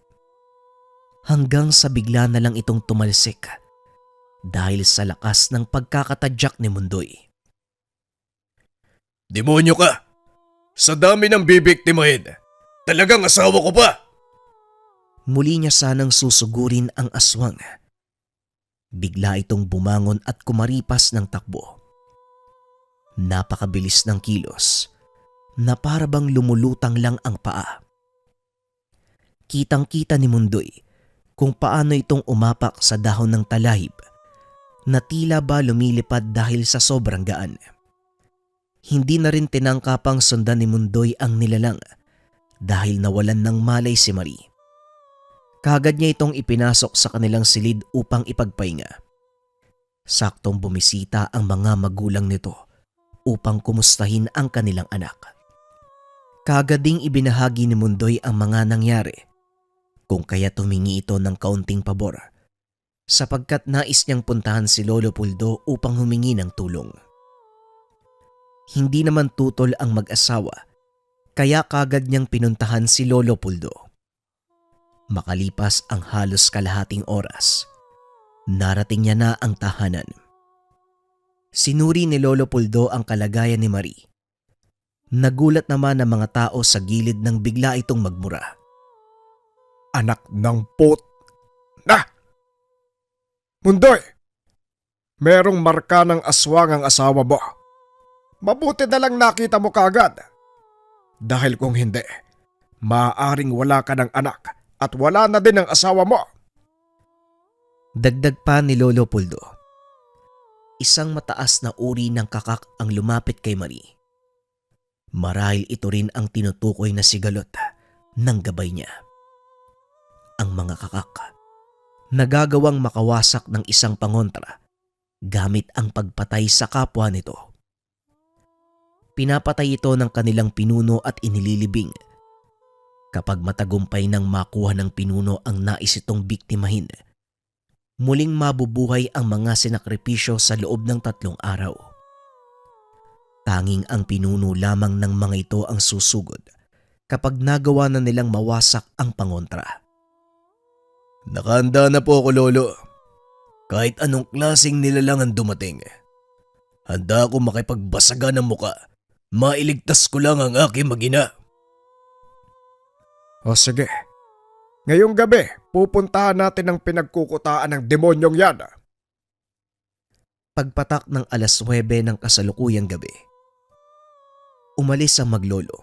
Hanggang sa bigla na lang itong tumalsik dahil sa lakas ng pagkakatadyak ni Mundoy. Demonyo ka! Sa dami ng bibiktimahin, talagang asawa ko pa! Muli niya sanang susugurin ang aswang. Bigla itong bumangon at kumaripas ng takbo. Napakabilis ng kilos na parabang lumulutang lang ang paa. Kitang-kita ni Mundoy kung paano itong umapak sa dahon ng talahib na tila ba lumilipad dahil sa sobrang gaan. Hindi na rin tinangkapang sundan ni Mundoy ang nilalang dahil nawalan ng malay si Marie. Kaagad niya itong ipinasok sa kanilang silid upang ipagpahinga. Saktong bumisita ang mga magulang nito upang kumustahin ang kanilang anak. Kaagad ding ibinahagi ni Mundoy ang mga nangyari, kung kaya tumingi ito ng kaunting pabor sapagkat nais niyang puntahan si Lolo Puldo upang humingi ng tulong. Hindi naman tutol ang mag-asawa kaya kaagad niyang pinuntahan si Lolo Puldo. Makalipas ang halos kalahating oras, narating niya na ang tahanan. Sinuri ni Lolo Puldo ang kalagayan ni Marie. Nagulat naman ang mga tao sa gilid nang bigla itong magmura. Anak ng put na! Mundoy! Merong marka ng aswang ang asawa mo. Mabuti na lang nakita mo kaagad. Dahil kung hindi, maaaring wala ka ng anak at wala na din ang asawa mo. Dagdag pa ni Lolo Puldo. Isang mataas na uri ng kakak ang lumapit kay Marie. Marahil ito rin ang tinutukoy na sigalot ng gabay niya. Ang mga kakak, nagagawang makawasak ng isang pangontra gamit ang pagpatay sa kapwa nito. Pinapatay ito ng kanilang pinuno at inililibing. Kapag matagumpay nang makuha ng pinuno ang nais itong biktimahin, muling mabubuhay ang mga sinakripisyo sa loob ng 3 araw. Tanging ang pinuno lamang ng mga ito ang susugod kapag nagawa na nilang mawasak ang pangontra. Nakahanda na po ako, Lolo. Kahit anong klaseng nilalang ang dumating. Handa ako makipagbasaga ng muka. Mailigtas ko lang ang aking magina. O sige, ngayong gabi pupuntahan natin ang pinagkukutaan ng demonyong yan. Pagpatak ng 9:00 ng kasalukuyang gabi, umalis ang maglolo.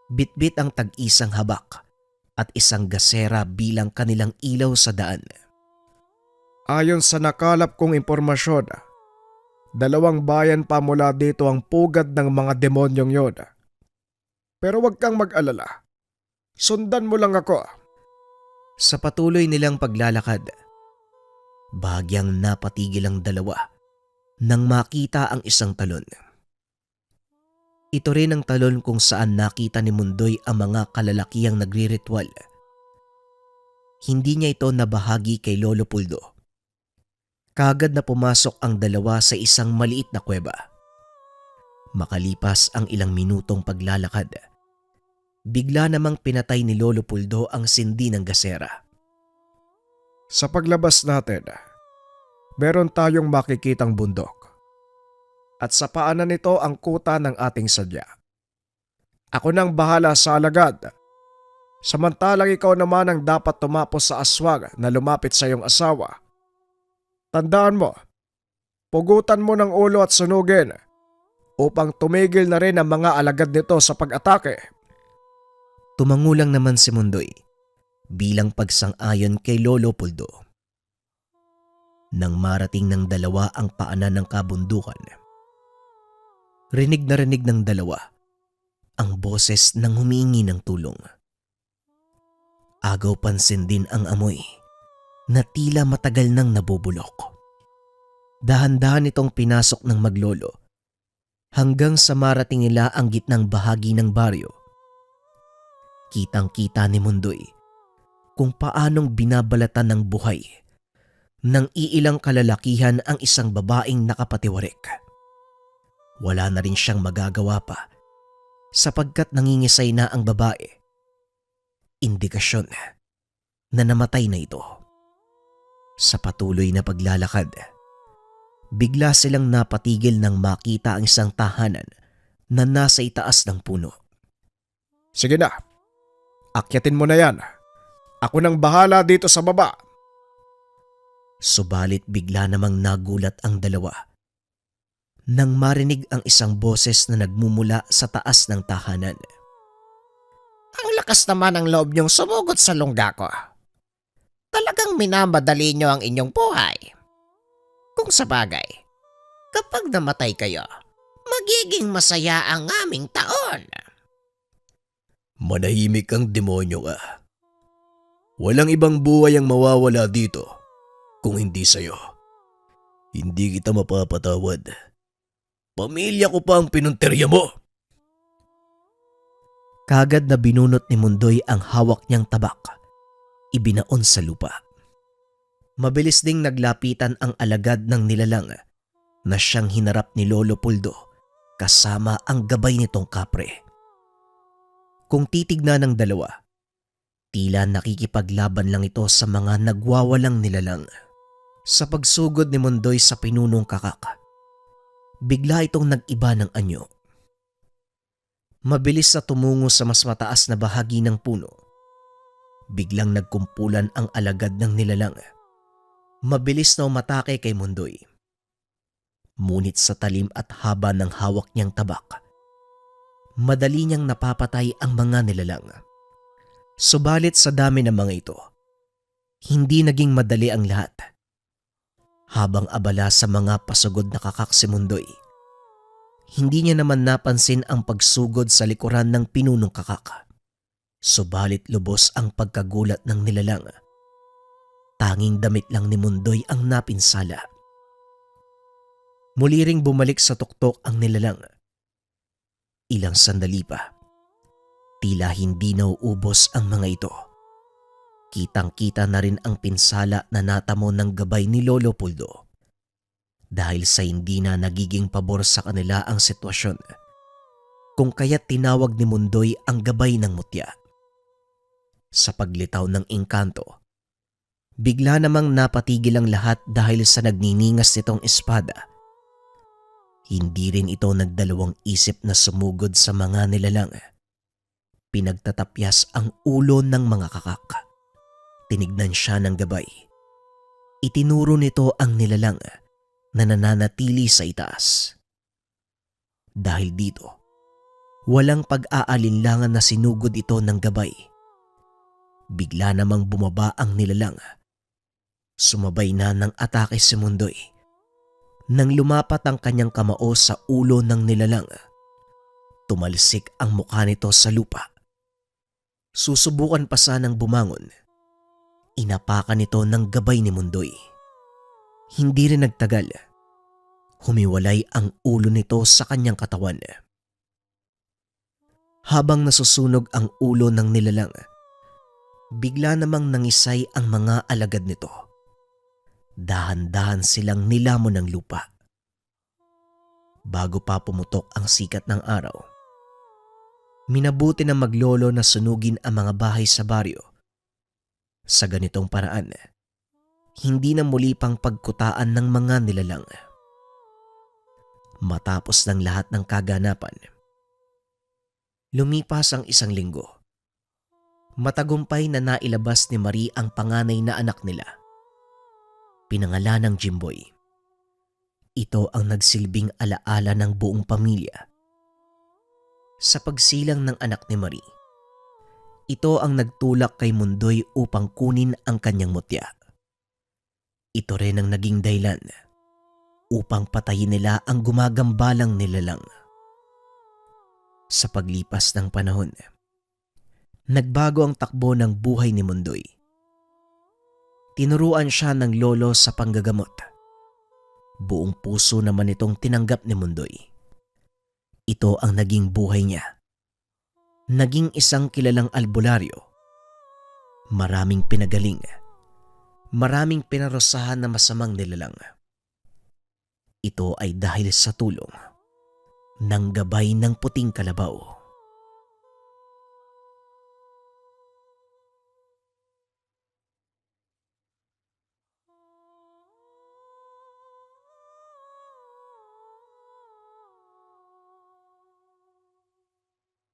Bitbit ang tag-isang habak at isang gasera bilang kanilang ilaw sa daan. Ayon sa nakalap kong impormasyon, 2 bayan pa mula dito ang pugad ng mga demonyong yon. Pero wag kang mag-alala. Sundan mo lang ako. Sa patuloy nilang paglalakad, bahagyang napatigil ang dalawa nang makita ang isang talon. Ito rin ang talon kung saan nakita ni Mundoy ang mga kalalakihang nagriritual. Hindi niya ito nabahagi kay Lolo Puldo. Kaagad na pumasok ang dalawa sa isang maliit na kuweba. Makalipas ang ilang minutong paglalakad, bigla namang pinatay ni Lolo Puldo ang sindi ng gasera. Sa paglabas natin, meron tayong makikitang bundok. At sa paanan nito ang kuta ng ating sadya. Ako nang bahala sa alagad. Samantalang ikaw naman ang dapat tumapos sa aswang na lumapit sa iyong asawa. Tandaan mo, pugutan mo ng ulo at sunugin upang tumigil na rin ang mga alagad nito sa pag-atake. Tumangulang naman si Mundoy bilang pagsang-ayon kay Lolo Puldo. Nang marating ng dalawa ang paanan ng kabundukan, rinig ng dalawa ang boses ng humihingi ng tulong. Agaw pansin din ang amoy na tila matagal nang nabubulok. Dahan-dahan itong pinasok ng maglolo hanggang sa marating nila ang gitnang bahagi ng baryo. Kitang-kita ni Mundoy kung paanong binabalatan ng buhay ng iilang kalalakihan ang isang babaeng nakapatiwarik. Wala na rin siyang magagawa pa sapagkat nangingisay na ang babae. Indikasyon na namatay na ito. Sa patuloy na paglalakad, bigla silang napatigil nang makita ang isang tahanan na nasa itaas ng puno. Sige na, akyatin mo na yan. Ako nang bahala dito sa baba. Subalit bigla namang nagulat ang dalawa nang marinig ang isang boses na nagmumula sa taas ng tahanan. Ang lakas naman ng loob niyong sumugot sa lungga ko. Talagang minamadali niyo ang inyong buhay. Kung sa bagay, kapag namatay kayo, magiging masaya ang aming taon. Manahimik kang demonyo ka. Walang ibang buhay ang mawawala dito kung hindi sa'yo. Hindi kita mapapatawad. Pamilya ko pa ang pinunterya mo. Kagad na binunot ni Mundoy ang hawak niyang tabak. Ibinaon sa lupa. Mabilis ding naglapitan ang alagad ng nilalang na siyang hinarap ni Lolo Puldo kasama ang gabay nitong kapre. Kung titignan ng dalawa, tila nakikipaglaban lang ito sa mga nagwawalang nilalang. Sa pagsugod ni Mundoy sa pinunong kakak, bigla itong nag-iba ng anyo. Mabilis na tumungo sa mas mataas na bahagi ng puno. Biglang nagkumpulan ang alagad ng nilalang. Mabilis na umatake kay Mundoy. Ngunit sa talim at haba ng hawak niyang tabak, madali niyang napapatay ang mga nilalang. Subalit sa dami ng mga ito, hindi naging madali ang lahat. Habang abala sa mga pasugod na kakak si Mundoy, hindi niya naman napansin ang pagsugod sa likuran ng pinunong kakak. Subalit lubos ang pagkagulat ng nilalang. Tanging damit lang ni Mundoy ang napinsala. Muli ring bumalik sa tuktok ang nilalang. Ilang sandali pa, tila hindi nauubos ang mga ito. Kitang-kita na rin ang pinsala na natamo ng gabay ni Lolo Puldo. Dahil sa hindi na nagiging pabor sa kanila ang sitwasyon, kung kaya't tinawag ni Mundoy ang gabay ng mutya. Sa paglitaw ng engkanto, bigla namang napatigil ang lahat dahil sa nagniningas nitong espada. Hindi rin ito nagdalawang isip na sumugod sa mga nilalang. Pinagtatapyas ang ulo ng mga kakak. Tinignan siya ng gabay. Itinuro nito ang nilalang na nananatili sa itaas. Dahil dito, walang pag-aalinlangan na sinugod ito ng gabay. Bigla namang bumaba ang nilalang. Sumabay na ng atake si Mundoy. Nang lumapat ang kanyang kamao sa ulo ng nilalang, tumalsik ang mukha nito sa lupa. Susubukan pa sanang bumangon. Inapakan nito ng gabay ni Mundoy. Hindi rin nagtagal. Humiwalay ang ulo nito sa kanyang katawan. Habang nasusunog ang ulo ng nilalang, bigla namang nangisay ang mga alagad nito. Dahan-dahan silang nilamon ng lupa. Bago pa pumutok ang sikat ng araw, minabuti ng maglolo na sunugin ang mga bahay sa baryo. Sa ganitong paraan, hindi na muli pang pagkutaan ng mga nilalang. Matapos ng lahat ng kaganapan, lumipas ang 1 linggo. Matagumpay na nailabas ni Marie ang panganay na anak nila. Pinangalan ng Jimboy. Ito ang nagsilbing alaala ng buong pamilya. Sa pagsilang ng anak ni Marie, ito ang nagtulak kay Mundoy upang kunin ang kanyang mutya. Ito rin ang naging dahilan upang patayin nila ang gumagambalang nilalang. Sa paglipas ng panahon, nagbago ang takbo ng buhay ni Mundoy. Tinuruan siya ng lolo sa panggagamot. Buong puso naman itong tinanggap ni Mundoy. Ito ang naging buhay niya. Naging isang kilalang albularyo. Maraming pinagaling. Maraming pinarusahan na masamang nilalang. Ito ay dahil sa tulong ng gabay ng puting kalabaw.